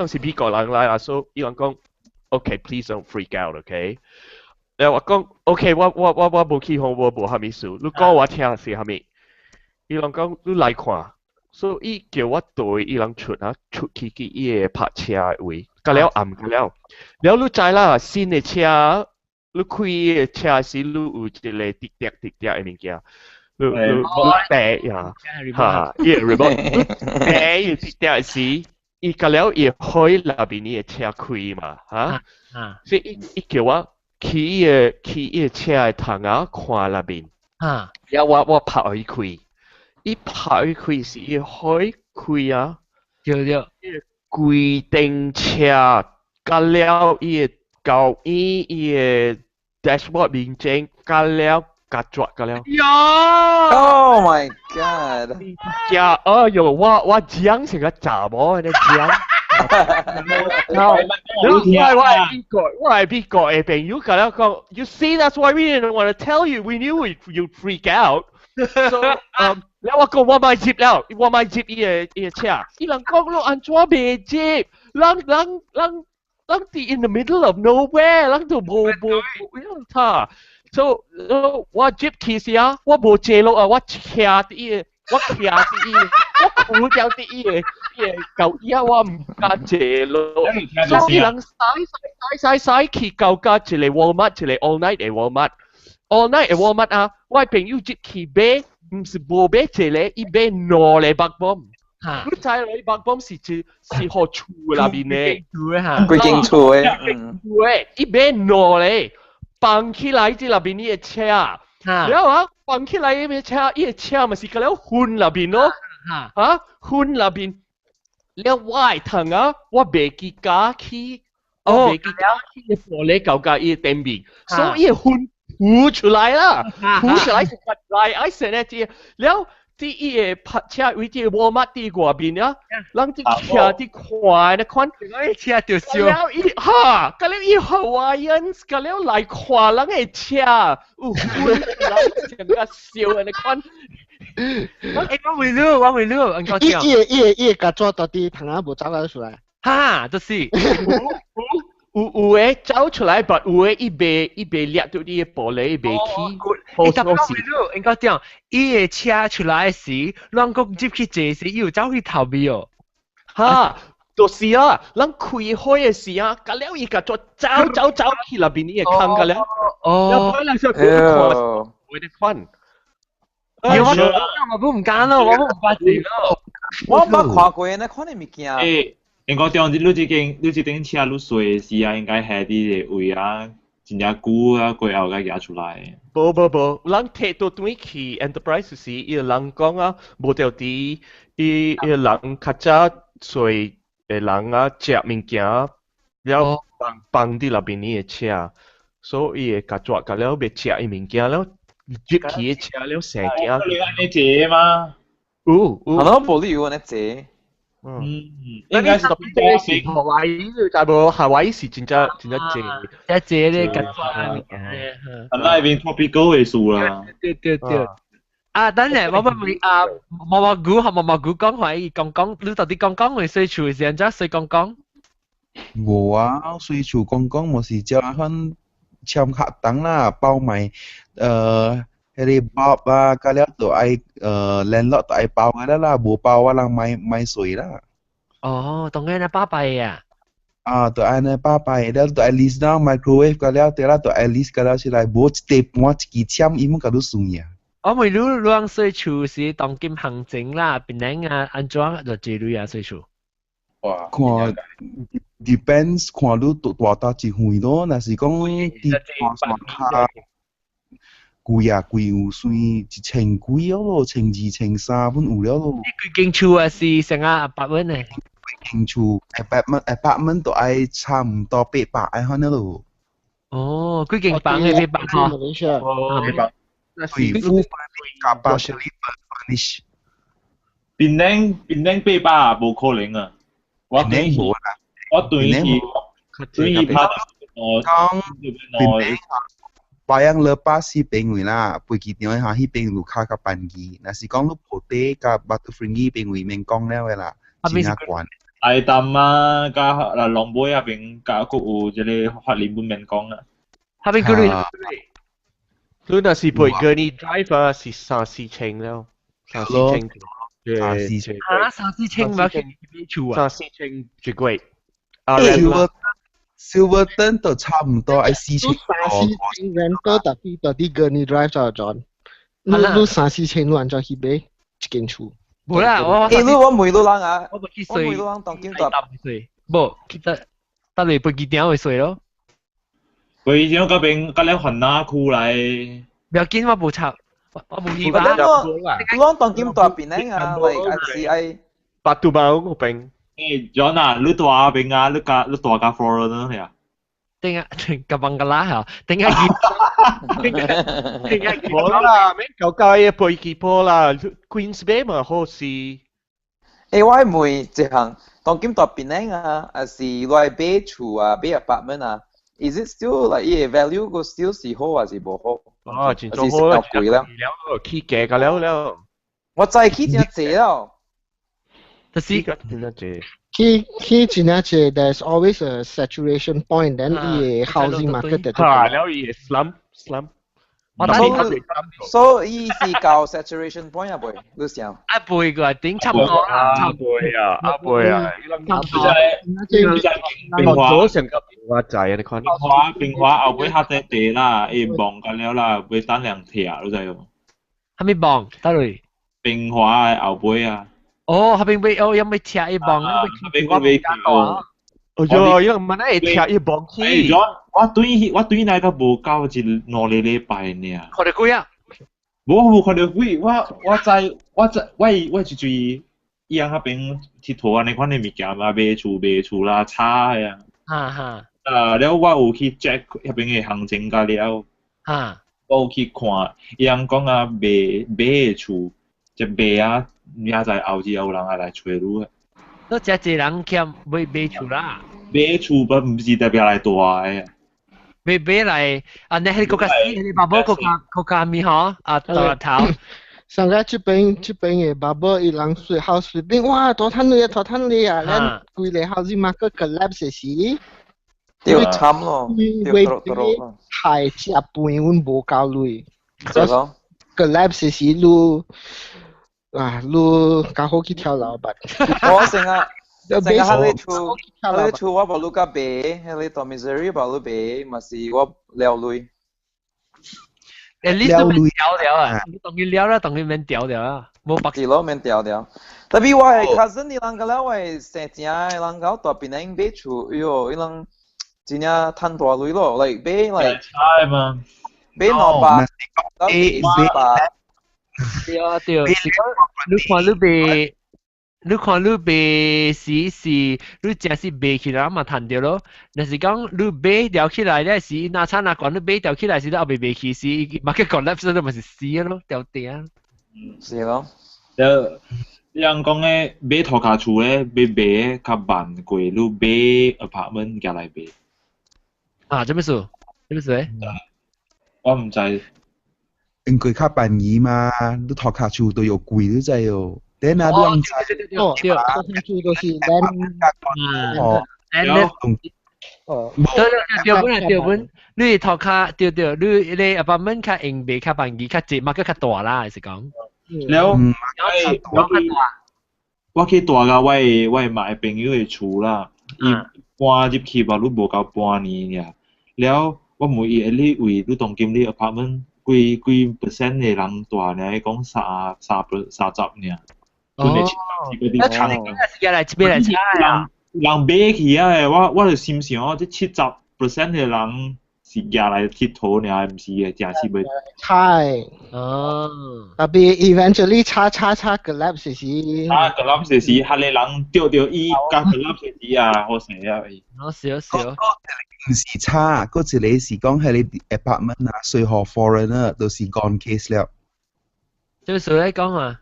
是美國人嚟啊，所以伊人講 ，OK，please don't freak out，OK。然後我講 ，OK， 我冇起哄，我冇係咪數？你講我聽是係咪？伊人講你來看，所以伊叫我對伊人出去伊個泊車位。個了暗個了，แล้ว你知啦，新嘅車，你開嘅車時，你有一個滴滴嘅物件，你帶呀，嚇，伊個 remote， 帶伊滴滴時，伊個了伊開那邊伊個車開嘛，嚇，所以伊叫我去伊個車嘅窗啊看那邊，然後我拍佢開，伊拍佢開時伊開開啊，對。規定車加了伊個高伊個 dashboard 面前加了加抓加了。Oh my god！ 呀，哎呦，我講成個查某嘅講。我係美國嘅朋友，加了講 ，You see that's why we didn't want to tell you. We knew you'd freak out. So แล้ว我講我買接了，我買接伊個車，伊人講你安怎未接？人哋 in the middle of nowhere， 人都冇他。So 我接其實啊，我冇接落啊，我徛啲伊，我扶掉啲伊個舊衣啊，我唔敢接落。所以人使去舊家一個 Walmart， 一個 all night 嘅 Walmart。All night 嘅 Walmart 啊，我朋友接去買，唔是冇買一個，伊買兩個白bomb。你知啦，白bomb是好厝那邊嘅，幾間厝嘅，伊買兩個，放起來即那邊伊個車，然後啊放起來伊個車，伊個車咪是個了昏那邊咯，昏那邊，了我係疼啊，我未記加去，我未記加去個玻璃舊架伊個頂邊，所以昏。呼出來啦，呼出來是乜嚟？I said 呢啲，แล้วที่อีพัชชาวิธีวอร์มัตดีกว่าบินเนี่ยหลังที่เขียที่ควายนะควันเชียเดียวเชียวแล้วอีฮ่าก็แล้วอีฮาวายอันส์ก็แล้วหลายควายหลังเชียอู้หูหลังเชียก็เชียวนะควัน我未รู้อันก็เดียว伊個抓到啲棚啊冇走得出來，哈，就是。有誒走出來，但有誒伊被掠到啲玻璃，伊被起。你答我未รู้應該點？伊個車出來時，人講接去坐時，伊有走去逃避哦。哈，就是啊，人開開嘅時啊，咁了伊個做走去那邊伊個坑個了。哦。本來就佢看會得翻。我唔揀咯，我唔發字咯。我冇看過呢款嘅物件。應該講你這頂車你睡時啊，應該係啲位啊，真正久啊，過後個夾出來。無，人摕到對去 Enterprise 時，伊個人講啊，無條啲伊個人較早睡嘅人啊，食物件，了放啲那邊伊個車，所以伊個抓個了別食伊物件了，接起個車了成件。你安尼坐嗎？可能玻璃有安尼坐。應該是夏威夷，但係夏威夷是真正正，一隻咧緊張。那邊 tropical 嘅樹啦。對。啊，等陣我問啊，毛菇講開講，你到底講嘅水處是安怎水講？冇啊，水處講我是叫翻簽客等啦，包埋嗰啲包啊，嗰啲都係landlord 都係包嘅啦，冇包我人買水啦。哦，當然係巴閉啊。都係呢巴閉，แล้ว都係 list นะ microwave 嗰啲，แต่ละ都係 list 嗰啲是嚟冇一碟冇一支簽，伊冇嗰啲算呀。我咪รู้เรื่อง水處是當今行政啦，邊樣啊安怎就這類啊水處。哇，看 depends 看你大大一戶咯，若是講啲看贵啊，贵有算1000几咯，1200-1300本有了咯。你幾間厝啊是成啊800呢？間厝apartment 都愛差唔多800喺可能咯。哦，幾間房嘅800嗬？哦，明白。對，full furnish 加 partially furnish。檳城800啊，冇可能啊！我對冇啊，我對拍講檳城bayang lepas si penguin lah, pergi tengok ha hi penguin luka ka pangi. Nasi kong lu pote ka batu fringi penguin mengkong le lah. Cina kwan. Ai tama ka là long boy à bên cả cô u cho nên phát liên bun men con à. Hai bên cái này. Lu na si boy gurney driver si 3-4千了，3-4千。3-4千咪去邊處啊？3-4千最貴。Silverton 都差唔多係4,000。3-4千 rental tapi tadi gurney drive 咗 John。lu 3-4千按照去買一間厝。冇啦，我每路人啊，我每路人當見到。冇，得你背幾點會睡咯？背點嗰邊嗰兩雲哪褲嚟？唔要緊，我冇插，我冇意話。我當見到邊咧啊，like 係係。Batu Bau嗰邊。John 啊，你大邊啊？你大架 Florida 係啊？定個邦加拉嚇，定係冇啦，咩舊街背幾波啦 ，Queens Bay 咪好似。我每一項當見到邊咧啊，還是來買厝啊，買 apartment 啊 ，is it still like 伊 value 個 still 是好還是無好？哦，真做好啦，貴啦，起價㗎了。我再起真濟了。就是He真係 there's always a saturation point then the housing market 就แล้วอี slum 所以是到 saturation point 啊，妹，你想？一倍個頂差唔多啦，阿倍啊，變化咗成個變化仔啊！你看變化後尾下隻地啦，望緊了啦，會單兩條都就。係咪望得嚟？變化後尾啊！哦，後邊會有冇貼一磅？後邊我未見過。哦，因為問咧貼一磅起。我對那個無夠一兩禮拜呢。看到幾啊？冇看到幾，我就注伊樣嗰邊佚佗啊，你看你物件嘛，買厝啦，差呀。แล้ว我有去 check 嗰邊嘅行情價了。我有去看，伊樣講啊，買厝就買啊。也就係後有人係嚟找路嘅。都只隻人兼買厝啦。買厝唔是特別嚟大嘅。買嚟啊！你係嗰個你爸爸嗰個咪嗬？啊，大頭。上個這邊嘅爸爸伊人睡 house flipping， 哇，多貪你啊！咱規個 housing market collapse 時，掉慘咯，係食半碗無夠鐳。collapse 時路。路較好去跳樓吧。我成日喺你厝我無路甲買，喺你到 Missouri 無路買，嘛是我撩累。你都免掉啊！你當佢撩啦，當佢免掉啊，冇白。係咯，免掉。特別我係 cousin 啲人個咧，我係成正嘅人搞大邊人買厝，喲，伊人真正賺大累咯，嚟買嚟。差嘛？買200，到400。對，你看你買是，你真是買起來嘛賺到咯。但是講你買掉起來咧，是那差那講你買掉起來是都後邊買起是，嘛個 collapse 都咪是死咯，掉地啊。是咯。人講嘅買頭家厝咧，買較萬貴，你買 apartment 夾嚟買。啊，做咩事？我唔知。因為較便宜嘛，你頭殼厝都有貴你知哦。你那都唔知。對，頭殼厝都是對本，你頭殼對，你 apartment 較硬幣較便宜較濟，嘛較大啦，係講。แล้ว我去大個我買朋友嘅厝啦，伊搬入去吧，你無夠半年呀，แล้ว我問伊你為你當今你 apartment。幾 percent 嘅人大呢？講30呢？人買起啊！我就心想，即70% 嘅人是行来佚佗尔，毋是嘅，真是袂。猜。哦。特別 eventually 叉 collapse 時。collapse 時，下你人掉伊甲 collapse 時啊，好成啊！好少少。唔是差，嗰一個是講係你 apartment 啊，隨何 foreigner 都是 gone case 了。就是誰嚟講啊？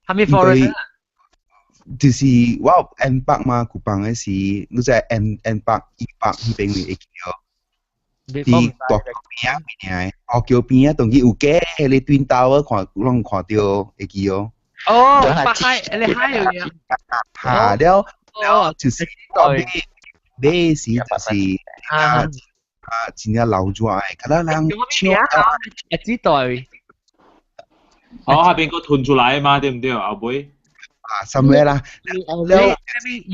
係咪 foreigner？就是我 N 北嘛，古邦嘅是，你就係 N 北200呢邊會叫。啲大邊邊啊，學橋邊啊，當然有嘅，你端刀啊，看到會記哦。哦，你嗨有嘢。嚇了，就是當你時就是真係流咗嚟，可能人超知道。下邊個吞出來嘛，對唔對？後尾。somewhere 啦。你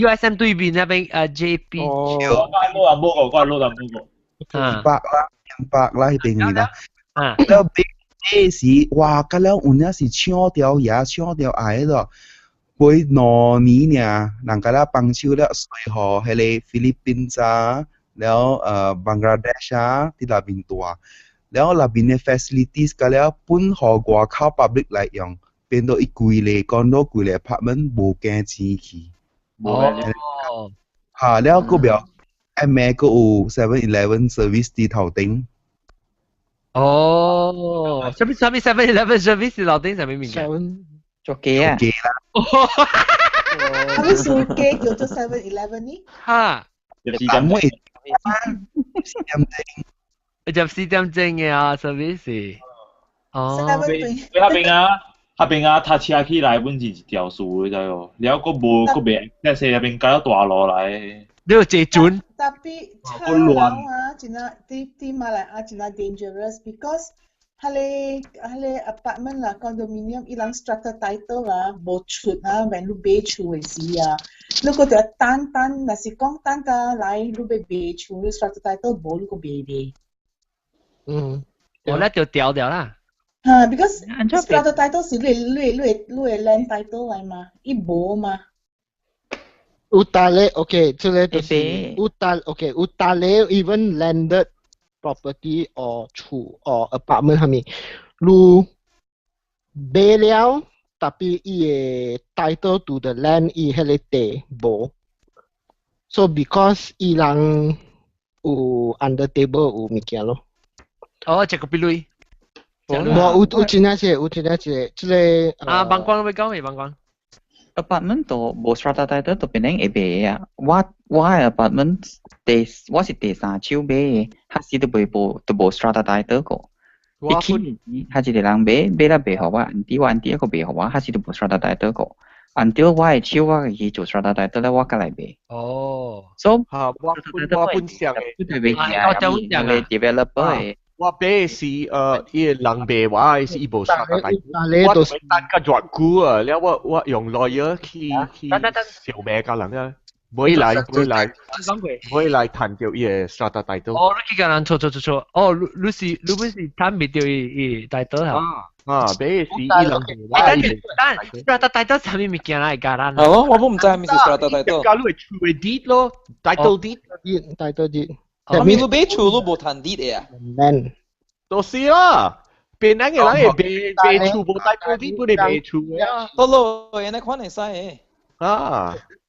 USM 對面那邊JP。我冇個。100啦，邊邊啦。แล้วเบสิว่าก็แล้วอุ่นเนี่ยสิช่อเดียวยาช่อเดียวไอ้ดอกไปนอนี้เนี่ยหลังก็แล้วปังชิวแล้วสวยหอเฮเลฟิลิปปินส์แล้วบังกลาเทศที่ลาบินตัวแล้วลาบินใน facilities ก็แล้วปุ่นหอกว่าเข้า public หลายอย่างเป็นตัวอีกกุยเลยคอนโดกุยเลย apartment โบแกจีคีแล้วก็แบบแม่ก็อู7-11 service ที่เท่าติ้ง哦，上面 7-11 service 是老丁上面面嘅，做機啊，機啦，係咪數機叫做 7-11 呢？哈，但係4點鐘嘅啊 service，哦，下邊搭車起來本是一條數嘅，知喎，然後個未，即係下邊搞到大路來。你要借轉。Tapi sekarang Cina di Malaya Cina dangerous because hale apartment lah condominium ilang strata title lah bocor lah when lu bechu si ya lu ko dia tan nasi kong tan ta lai lu be bechu lu strata title bo lu ko be de 我咧就掉啦。because strata title 是lu land title 嚟嘛，一波嘛。Utale, okay, 這個就是Utale even landed property or 厝 or apartment 係咪？如買了，tapi 伊個 title to the land 伊迄個地無。So because 伊人有 under table 有物件咯。哦，這個比類。有真係這個幫光會講未？幫光。apartment ตัวโบสถ์รัฐไตเติ้ลตัวเป็นเองเอเบย์อะว่า apartment ว่าสิเตสาชิวเบย์ฮัสิตัวตัวโบสถ์รัฐไตเติ้ลก็อีกทีฮัสิเดลังเบย์ละเบย์เขาว่าอันที่ก็เบย์เขาว่าฮัสิตัวโบสถ์รัฐไตเติ้ลก็อันที่ว่าชิวว่าฮีจุดรัฐไตเติ้ลแล้วว่าก็เลยเบย์哦 so ว่าปุ่นเสียง对เบย์เนี่ยเลย developer ว่าเบ是อีหลังเบว่า是อีโบสถ์อะไรว่าตัวตั้งก็จอดกู้อ่ะแล้วว่า用 lawyer 去小咩個人啊，唔會嚟談掉伊嘅 strata title。哦，你幾個人錯，哦，你本是談未掉伊 title 嚇？เบ是อีหลังเบว่า但 strata title 係咩物件嚟㗎啦？我唔知係咩 strata title。假如係 true deed 咯 ，title deed。但係你買厝都冇談啲嘅啊？就是啦，邊兩個人係買厝冇title deed，不你買厝啊？好咯，人哋看你使嘅。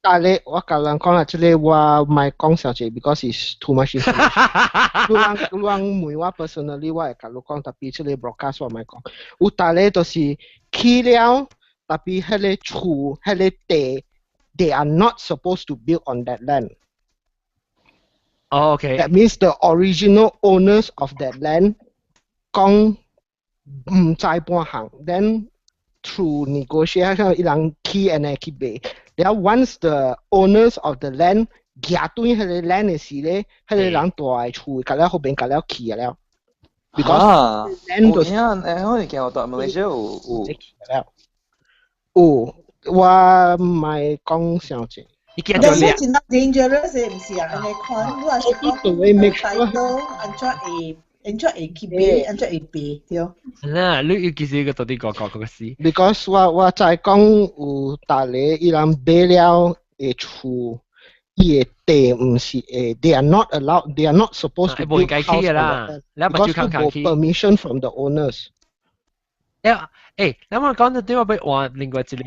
但係我甲人講啦，即個我唔講少啲 ，because it's too much information。你問我 personally，我會甲你講，特別即個 broadcast 我唔講。有但係就是起了，特別迄個厝、迄個地 ，they are not supposed to build on that land。Oh, okay. That means the original owners of that land 講唔再搬行 ，then through negotiation 一人起 and 去買。然後 once the owners of the land 夾對迄個 land 嘅時咧，迄個人大嘅厝，甲了後邊甲了起了。Because land 就是我哋見我到 Malaysia 有，我唔係講少啲。但係真係 dangerous 嘅，唔是啊？你看，你話是講 title，安怎會去買，安怎會買，對。嗱，你其實個到底講個事 ？Because 我在講有大咧，伊人買了嘅厝，地唔是they are not allowed, they are not supposed to build house on the land because冇 permission from the owners。咱們講到點解要換另外一個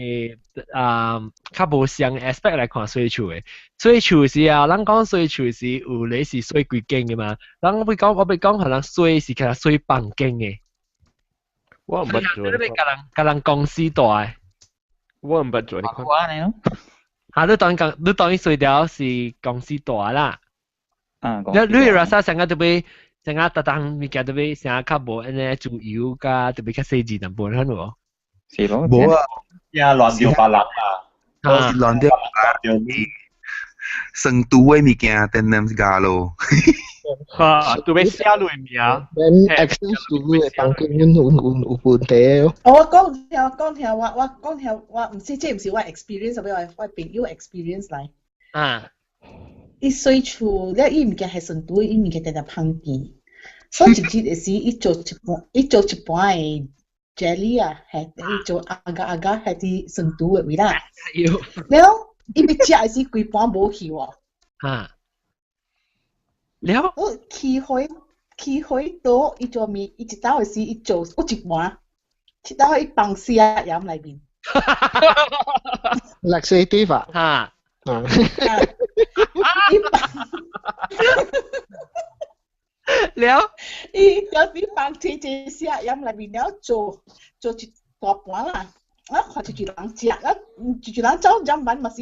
較無相 aspect 來看水厝嘅，水厝是啊，咱講水厝是有咧是水幾間嘅嘛，咱我要講可能水是其實水房間嘅。我唔捌做。甲人公司大嘅。我唔捌做呢款。你當伊水條是公司大啦。你若啥成日特別。成日特登物件特別成日較無安尼自由甲特別較細緻淡薄款無？是咯。無啊，呀亂掉別人啊，都是亂掉別人。成都嘅物件等人家咯。都俾寫落名。Then access to 嘅房間有問題咯。我講聽，我唔知即唔是我 experience，我朋友 experience 嚟。伊水厝了，伊物件係成都，伊物件定定香甜。所以一日時，伊做一半嘅 jelly 啊，係伊做阿加係啲成都嘅味啦。了，伊要食嘅時，規半無去喎。了，我起開到伊做面，伊一刀嘅時，伊做我一半，一刀伊放死啊飲內面。laxative 啊。了，伊有啲放車食飲內面了做一大盤啦，啊看一人食，啊一人走飲完嘛是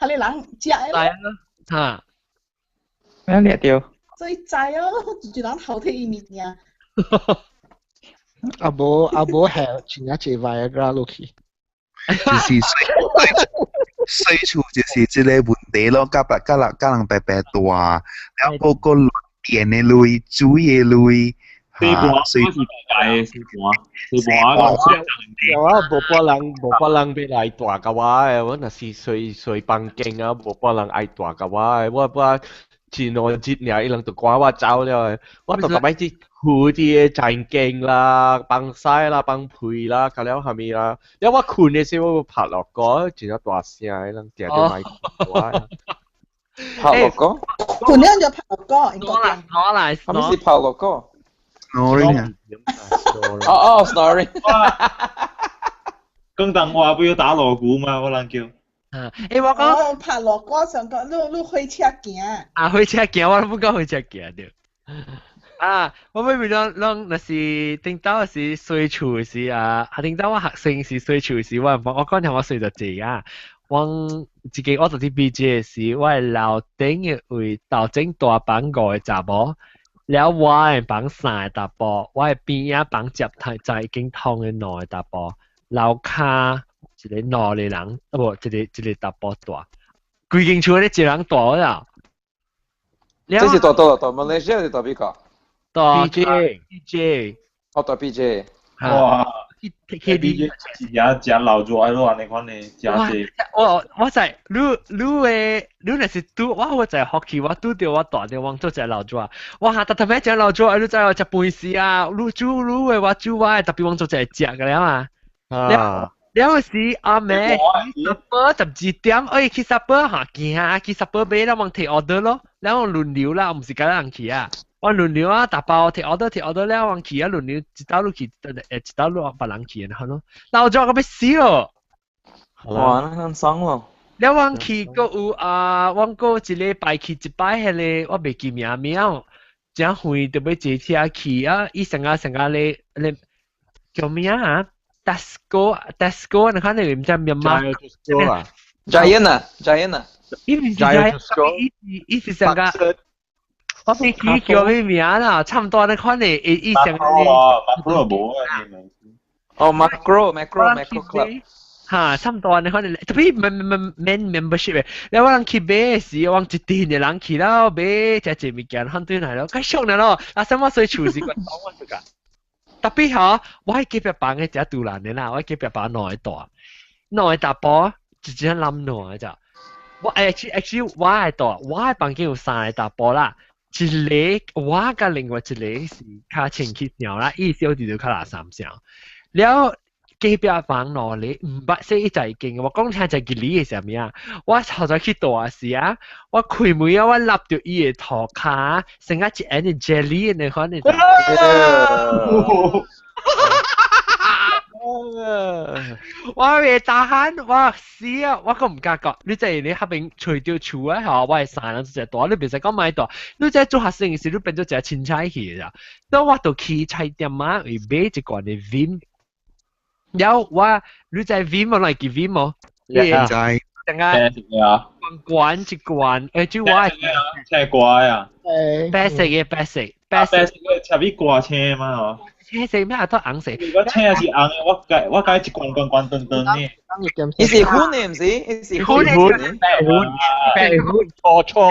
下啲人食嘅咯。咩掠掉？所以知哦，一人後替伊物件。阿無係全一隻 Viagra 落去。就是水厝就是即個問題咯，甲人白大，然後個電嘅類、水嘅類，水有啊，無幫人要來大甲我誒，我若是水房間啊，無幫人愛大甲我誒，我前兩日爾，伊人就趕我走了，我就咁樣啲蝴蝶真勁啦，放曬啦，放屁啦，咁了下面啦，因為我困嘅時候我拍落歌，真係大聲，伊人聽到咪我。拍落歌？困了就拍落歌，攞嚟。係咪是拍落歌 ？Snoring 啊。哦 ，snoring。更等話不要打鑼鼓嘛，我能叫。我講拍落歌上個，你開車行。開車行，我都唔講開車行對。我咪變咗，若是頂到是水厝時啊，頂到我學生是水厝時，我講聽我睡着濟啊。我自己我做啲 BJ 時，我係樓頂嘅位樓頂大房5個查某，了我係房3個查甫，我係邊啊房接在已經通嘅2個查甫，樓下一個2個人，無一個查甫大，規間厝咧一個人大啦。這是大Malaysia 定大邊個？大 BJ，哦，大 BJ。哇！BJ 真老咗咯，你講你真係。我就你若是拄我就係學期我拄到我大啲往做就係老咗，哇！特別真老咗，你知我食飯時啊，你煮我特別往做就係食㗎啦嘛。了時阿妹12點，去10下行去10買啦，往提 order 咯，แล้ว輪流啦，唔是咁樣去啊。我輪流啊，打包提 order 了，往去啊輪流，一道路去，一道路別人去然後咯，老咗我要死咯。哇，那很爽喎。了往去個有往個一禮拜去一擺迄個，我袂記名，真遠特別坐車去啊，伊成日咧叫咩啊？Tesco 你看你唔知咩嘛 ？Giant 伊是成個。我未記叫咩名啦，差唔多你看你以前嘅。Macro 冇啊，哦 Macro Club。差唔多你看你，特別免 membership 嘅，你我人去買時，往一啲嘅人去啦，買隻物件，很多係咯，太爽啦咯，什麼水處是個當我做㗎。特別嚇，我喺隔壁房嘅只杜蘭嘅啦，我喺隔壁房內大波，就只係冧內咋。我 actually 我係大，我喺房間有3個大波啦。一個我甲另外一個是較前去上啦，伊小弟就較3上。了隔壁房攞你唔捌識一陣勁，我講聽就係你嘅時候咩啊？我後在去大時啊，我開門啊，我立到伊嘅頭殼，成個一隻 jelly 你可能。我未打喊，我死啊！我個唔夾覺，你真係你後邊除掉厝啊，嚇！我係散啦，只大，你別使講買大，你真係做學生嘅時，你變咗只凊彩去咋？當我到去菜店啊，會買一罐嘅 Vim， 有我你知 Vim 我嚟叫 Vim 冇？知。等下罐一罐，就我係車怪啊！白色嘅白色，白色嘅車邊掛車嘛嗬？車色咩都紅色。如果車係紅嘅，我解一罐頓呢。伊是款嘅唔是？伊是款。錯，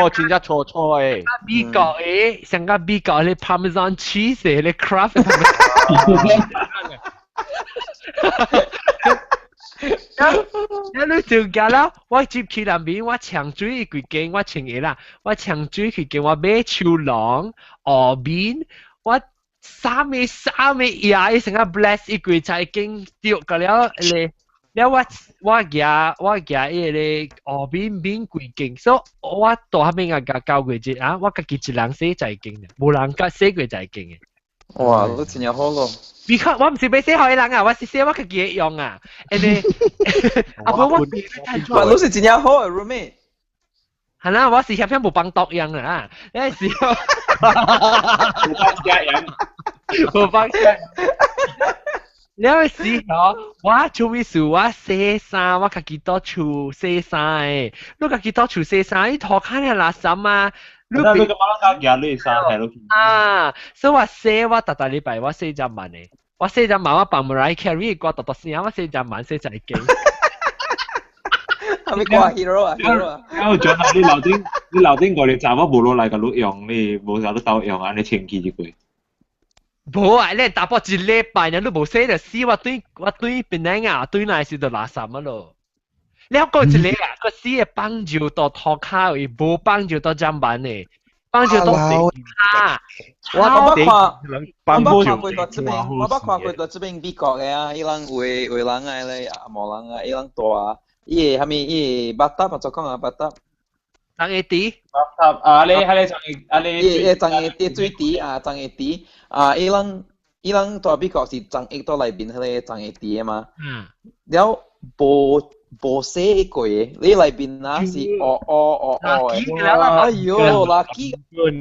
真係錯誒。美國嘅，成個美國嘅 Parmesan cheese 嘅 craft。一路上架啦，我接去那邊，我搶水佢見我請嘢啦，我搶水佢見我買秋郎、鵝面，我三味嘢成個 bless 一句才經掉個了咧，了我夾嘢咧鵝面佢見，所以我到後面個教佢啫啊，我個幾隻人寫就係經嘅，冇人個寫佢就係經嘅。哇，都真係好咯。Because 我唔是俾寫海人啊，我是寫我嘅嘢用啊。誒，哇，都是真係好啊 ，roommate。係啦，我是協向冇幫讀樣啊。你係時候冇幫人。你係時候我做咩事？我寫衫，我自己多處寫衫誒。你自己多處寫衫，你拖開你垃圾啊？你個馬拉加你衫係咯。啊，所以我寫我特禮拜我寫咗萬誒，我寫咗萬我幫 Mariah Carey 掛特先，我寫咗萬寫就係勁。係咪掛 hero 啊 ？hero 啊！我仲係你留啲我哋站我冇攞嚟個錄用，你冇就都鬥用啊！你前幾句。冇啊！你打波一禮拜，你都冇寫就死我對邊個啊？對那時就垃圾乜咯？你講一個啊，個死嘅幫助到拖卡嘅，冇幫助到砧板嘅，幫助到卡。我捌看過這邊，我捌看過這邊美國嘅啊，伊人為人嘅咧，無人啊，伊人大啊，伊個蝦米伊個巴達啊，做講啊巴達。張一迪。巴達啊，你張一迪最低啊，張一迪啊，伊人大美國是張一到內邊迄個張一迪嘛。了無寫過嘅，你內邊啊是嘅。哎呦，垃圾！我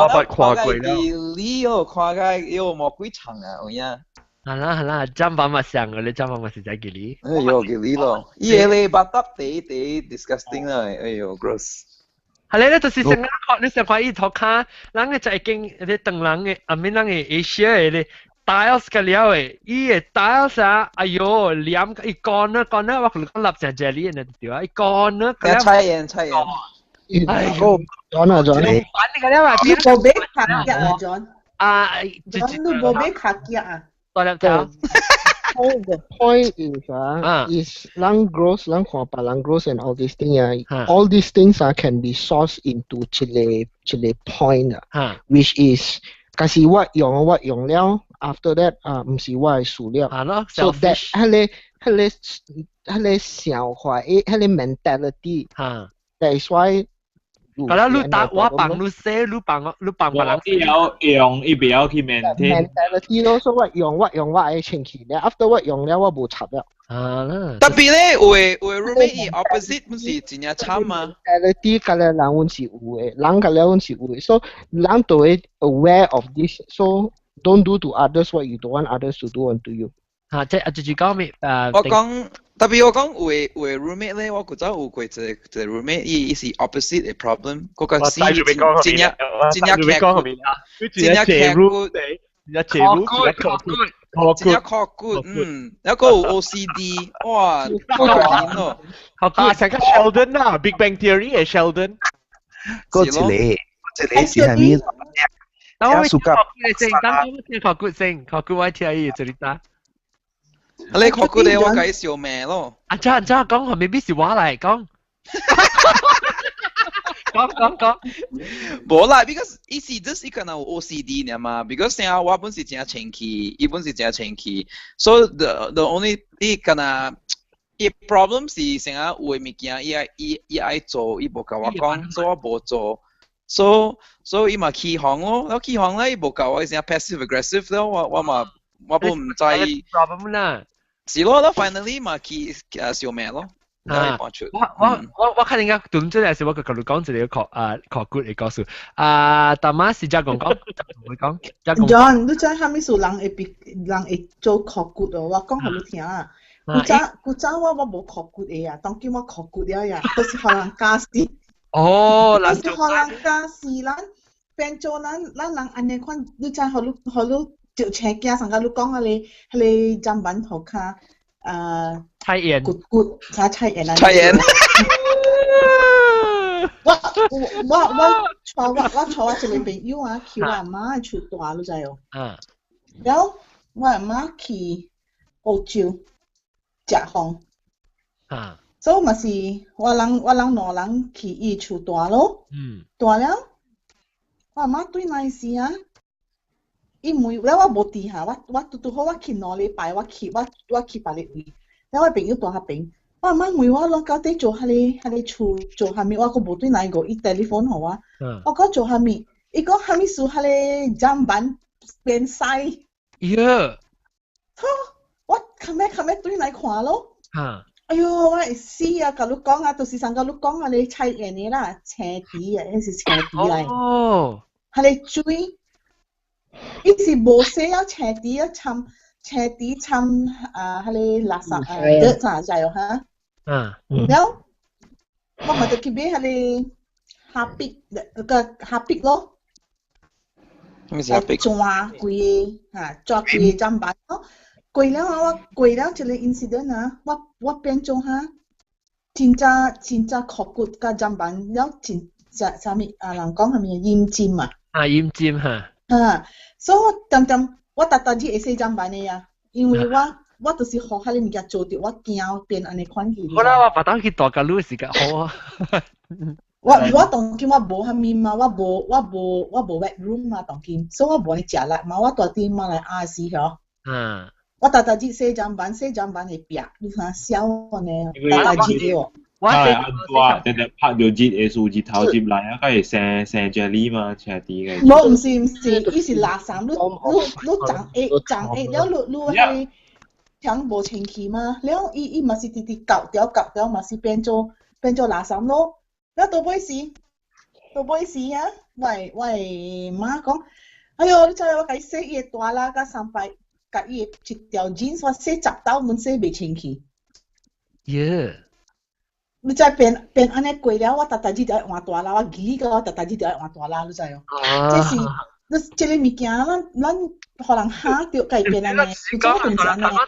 捌看過啦。你哦，看個有冇幾長啊？有影。係啦，砧板咪上嘅，你砧板咪是在吉利。哎呦，吉利咯，伊個咧巴達地 disgusting 啦，哎呦 gross。係咧，就是成日看，你成日看伊頭卡，人嘅就係經啲鄧人嘅，阿面人嘅 Asia 嘅咧。tiles 嘅了誒，伊個 tiles 啊，哎呦，黏伊乾啊，我可能立成 jelly 呢條啊，伊乾啊，菜鹽。哎呦，John，你個了嘛？你冇俾卡夾啊 ，John？ 啊，你冇俾卡夾啊？多兩條。The point is lung growth, lung khwapa, lung growth, and all these things. All these things can be sourced into Chile point, which is 假使我用了 ，after that 唔是我嘅事了。So that 迄個想法，迄個 mentality， that is why。kalau lu tak wapang lu say lu pang balang用伊不要去 maintain mentality 咯，所以我用我嘅情緒咧 ，after 我用了我冇插了。特別咧，有 roommate opposite 唔是真係慘嘛 ？mentality 嗰個人阮是有嘅，人嗰個阮是有嘅，所以人都會 aware of this， so don't do to others what you don't want others to do unto you。即係就講咩？我講。特別我講為 roommate 咧，我覺得有過一個 roommate，伊是 opposite 嘅 problem， 嗰個是真係劇骨，一個有 OCD， 哇，好難咯。成個 Sheldon 啊 ，Big Bang Theory 嘅 Sheldon， 嗰一個是係咩？我suka 學古我聽伊做啲打。你學佢哋我介紹咩咯？阿張講係未必是話嚟講。講。無啦 ，because 伊是 just 伊可能有 OCD 呢嘛 ，because 像我本是真清氣，伊本是真清氣，所以 the only 伊可能伊 problem 是成日有嘅物件，伊愛做，伊無甲我講，所以我無做，所以伊嘛起哄咯，然後起哄咧，伊無甲我成 passive aggressive 咯，我唔知 problem 啦。是咯，แล้ว finally 嘛起小命咯。我看人家短咗有時我個角度講一個確骨嘅故事。大媽是只講，會講。John， 你知係咪數人會做確骨哦？我講俾你聽啊。古早我冇確骨嘅啊，當叫我確骨了呀，都是可能假事。哦，都是可能假事，咱變做咱人安尼款，你知好你就車架上個你講係砧板頭卡。蔡妍，骨，蔡妍啊！蔡妍，我一個朋友啊，叫我阿媽出大你知哦。然後我阿媽去澳洲食飯。所以咪是我人兩人去伊出大咯。大了，我阿媽對那時啊。因為咧，我無佇下，我拄好我去2禮拜，我去別日位，然後我朋友大下邊，我阿媽問我攞到底做下你厝做下面，我個無對哪個，伊 telephone 互我，我講做下面，伊講下面數下你砧板變細，我看咩對哪看咯，哎呦，我會死啊！甲你講啊，就是上甲你講啊，你菜園嘅啦，青底啊，迄是青底嚟，下你水。伊是無寫要車底啊，摻迄個垃圾得咋就嚇。然後我咪就去買迄個蝦筆咯。咩是蝦筆？抓貴嘅砧板咯。貴了我貴了一個 incident 啊，我變做嚇，真確骨甲砧板了真啥物人講係咪鹽尖啊？鹽尖嚇。所以我特日會寫砧板嘅呀，因為我就是學下啲物件做到，我驚變安尼款去。好啦，我把當去大家錄時間好啊。我當見我無下面嘛，我無 bedroom 嘛當見，所以我無嚟食啦嘛，我大啲嘛嚟亞視嗬。我特日寫砧板係壁，你看笑安尼，特日喎。我日日拍到日嘅數字頭接嚟啊，梗係成 jelly 嘛，赤啲嘅。冇唔是，伊是垃圾，你長了，你係搶無清氣嘛？了伊嘛是直割掉嘛是變做垃圾咯。了到尾時啊，我媽講，哎呦，你知我甲伊洗伊個大啦，甲3擺，甲伊一條 jeans 我洗10刀，滿洗袂清氣。你再變安尼過了，我特日就愛換大啦，我記個我特日就愛換大啦，你知哦？這個物件，咱互人嚇到改變安尼，你講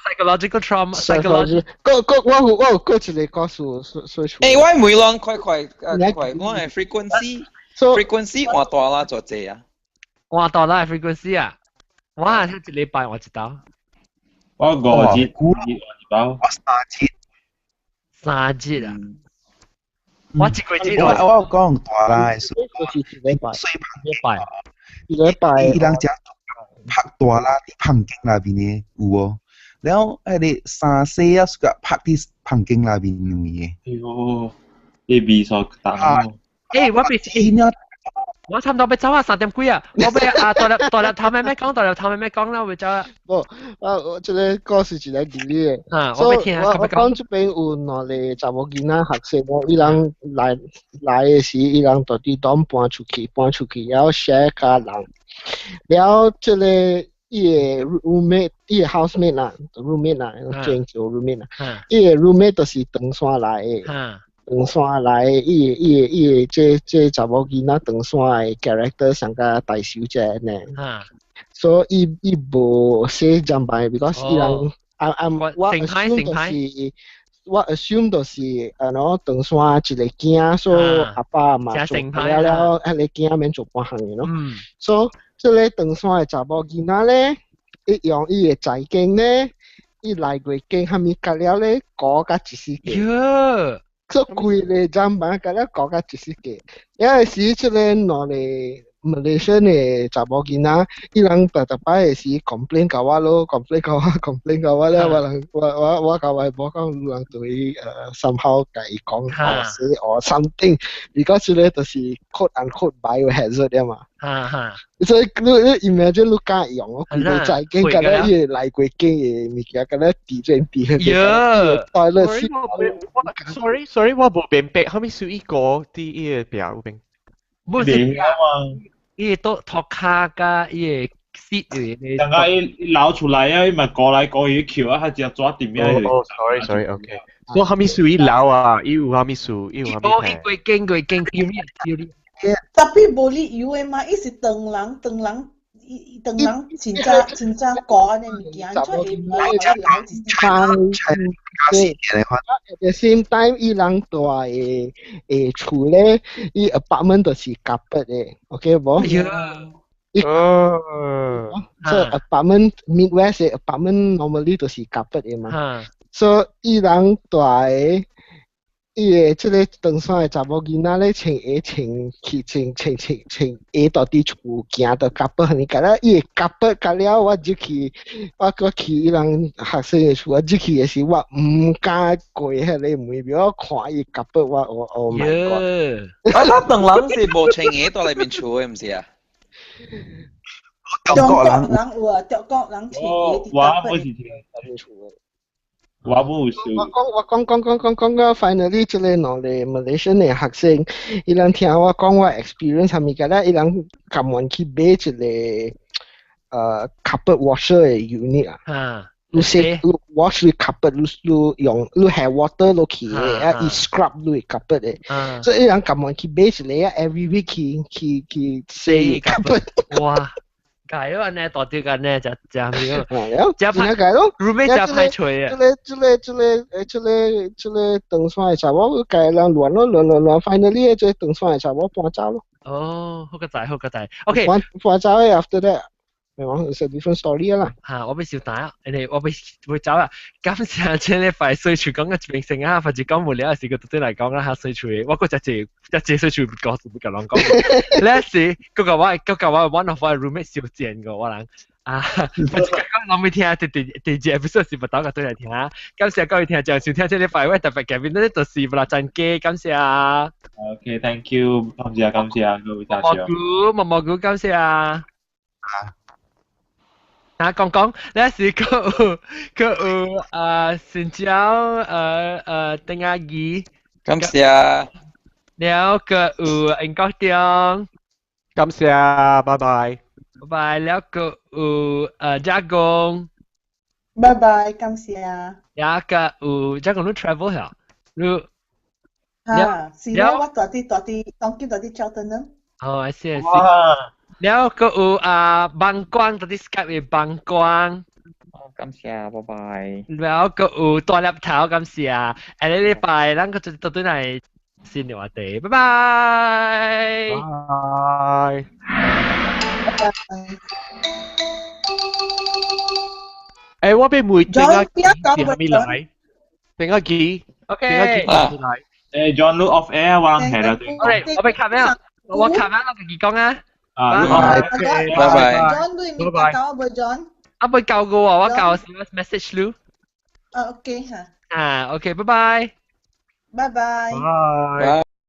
psychological trauma，我有過一個故事，所以。我每浪快，我係 frequency 換大啦做這啊。換大啦係 frequency 啊！哇，一禮拜換一刀。我5節換一刀。我3節啊！我一個月我講大啦，係禮拜，伊人只拍大啦，啲棚徑那邊嘅有喎，然後係你3、4啊，個拍啲棚徑那邊嘅。A B 所打。我俾我差唔多要走啊，3點幾啊！我要大粒頭咩講啦，我要走啊！我這個故事是來講嘅，我要聽下。我講這邊有2個查某囡仔學生，伊人來嘅時，伊人到啲當搬出去，然後 share 家人，然後這個伊個 roommate， 伊個 housemate 啦 ，roommate 啦，轉做 roommate 啦，伊個 roommate 就是長山來嘅。長山來，伊個這查某囡仔長山嘅 character 上個大小姐呢，所以伊無寫砧板 ，because 伊人我 assume 就是長山一個囝，所以阿爸阿媽做了，迄個囝免做半項嘅咯。所以這個長山嘅查某囡仔咧，伊用伊個財經咧，伊來過經蝦米隔了咧，講甲一世紀。做貴咧，站板嗰啲講緊就是嘅，有時即係攞嚟。Malaysia 呢查某囡仔，伊人逐擺是 complain 甲我咯，complain 甲我咧，我甲我無講，有人對somehow 甲伊講say or something， because 咧就是 quote unquote biohazard 啊嘛。所以你 imagine 你敢用，我佢都再驚，甲咧伊來過驚嘅物件，甲咧地轉地，sorry，我無明白，後面少一個啲嘢表明。唔係啊嘛，伊都托卡加伊個 seat 嘅。等下伊撈出來啊，伊咪過來過去橋啊，佢只抓點樣？哦 ，sorry，OK。所以後面數伊撈啊，伊有後面數，伊有後面睇。伊過經theory。Tapi boleh you mah isi tenglang cinta kau ni mikian cuma At the same time, 伊人住嘅厝咧，伊 apartment 都是carpet 嘅 ，OK 無？So apartment Midwest 嘅 apartment normally 都是carpet 嘅嘛。So 伊人住嘅。伊個即個長衫嘅查某囡仔咧，穿到啲厝行到甲北，你講啦，伊個甲北甲了，我去伊人學生嘅厝，我去嘅時我唔敢過迄個門邊，我看伊甲北，我Oh my God！啊，當人是無穿嘢到裏面厝嘅，唔是啊？中國人有啊，中國人穿嘢啲甲北裏面厝嘅。我冇笑。我講 finally 即個攞嚟 Malaysia 嘅學生，伊人聽我講我 experience 係咪㗎啦？伊人咁晚去買即個carpet washer 嘅 unit 啊。你先 wash 你 carpet， 你用你係 water 落去嘅，啊，伊 scrub 你 carpet 嘅。所以伊人咁晚去買即個啊 every week 去洗 carpet。哇！解咯，呢多啲緊呢就係就派解咯 ，roommate 就派吹啊！即個長衫嘅查某，解人亂，finally 即長衫嘅查某搬走咯。哦，好個仔，OK。搬走嘅 after that，係 a different story 啦。嚇，我俾小打啊，我會走啊。感謝請你快水廚講嘅明星啊，或者講無聊嘅事，佢對嚟講啦嚇水廚，我嗰隻水廚講唔夠人講。呢時嗰個我 one of my roommate 小賤個我諗啊，或者講諗未聽啊，第二 episode 是唔到嘅對嚟聽啊。感謝各位聽眾收聽這啲快位特別嘅片，呢度是不啦真嘅，感謝啊。OK，thank you，感謝各位大家。蘑菇，感謝啊。啊，講呢時佢先招丁阿姨，感謝。了個英國tiếng，感謝，拜拜。了個加工，拜拜，感謝。了個加工你 travel 下，你是咯，我多啲，當今多啲 Cheltenham。哦，I see。แล้วก็บางกวางตอนที่สกัดเป็นบางกวาง感謝，拜拜。แล้วก็ตัวรับเท้า感謝อันนี้ไปแล้วก็จะตัวไหน先聊下地，拜拜。誒，我俾妹定阿幾係咪嚟？定阿幾 ？OK。誒 ，John look off air，我諗係啦。OK，我俾卡咩啊？我卡咩？我自己講啊。拜拜。John 都唔該教我John。啊，唔教個喎，我教 message 你。OK 嚇。OK，拜拜。拜拜。拜。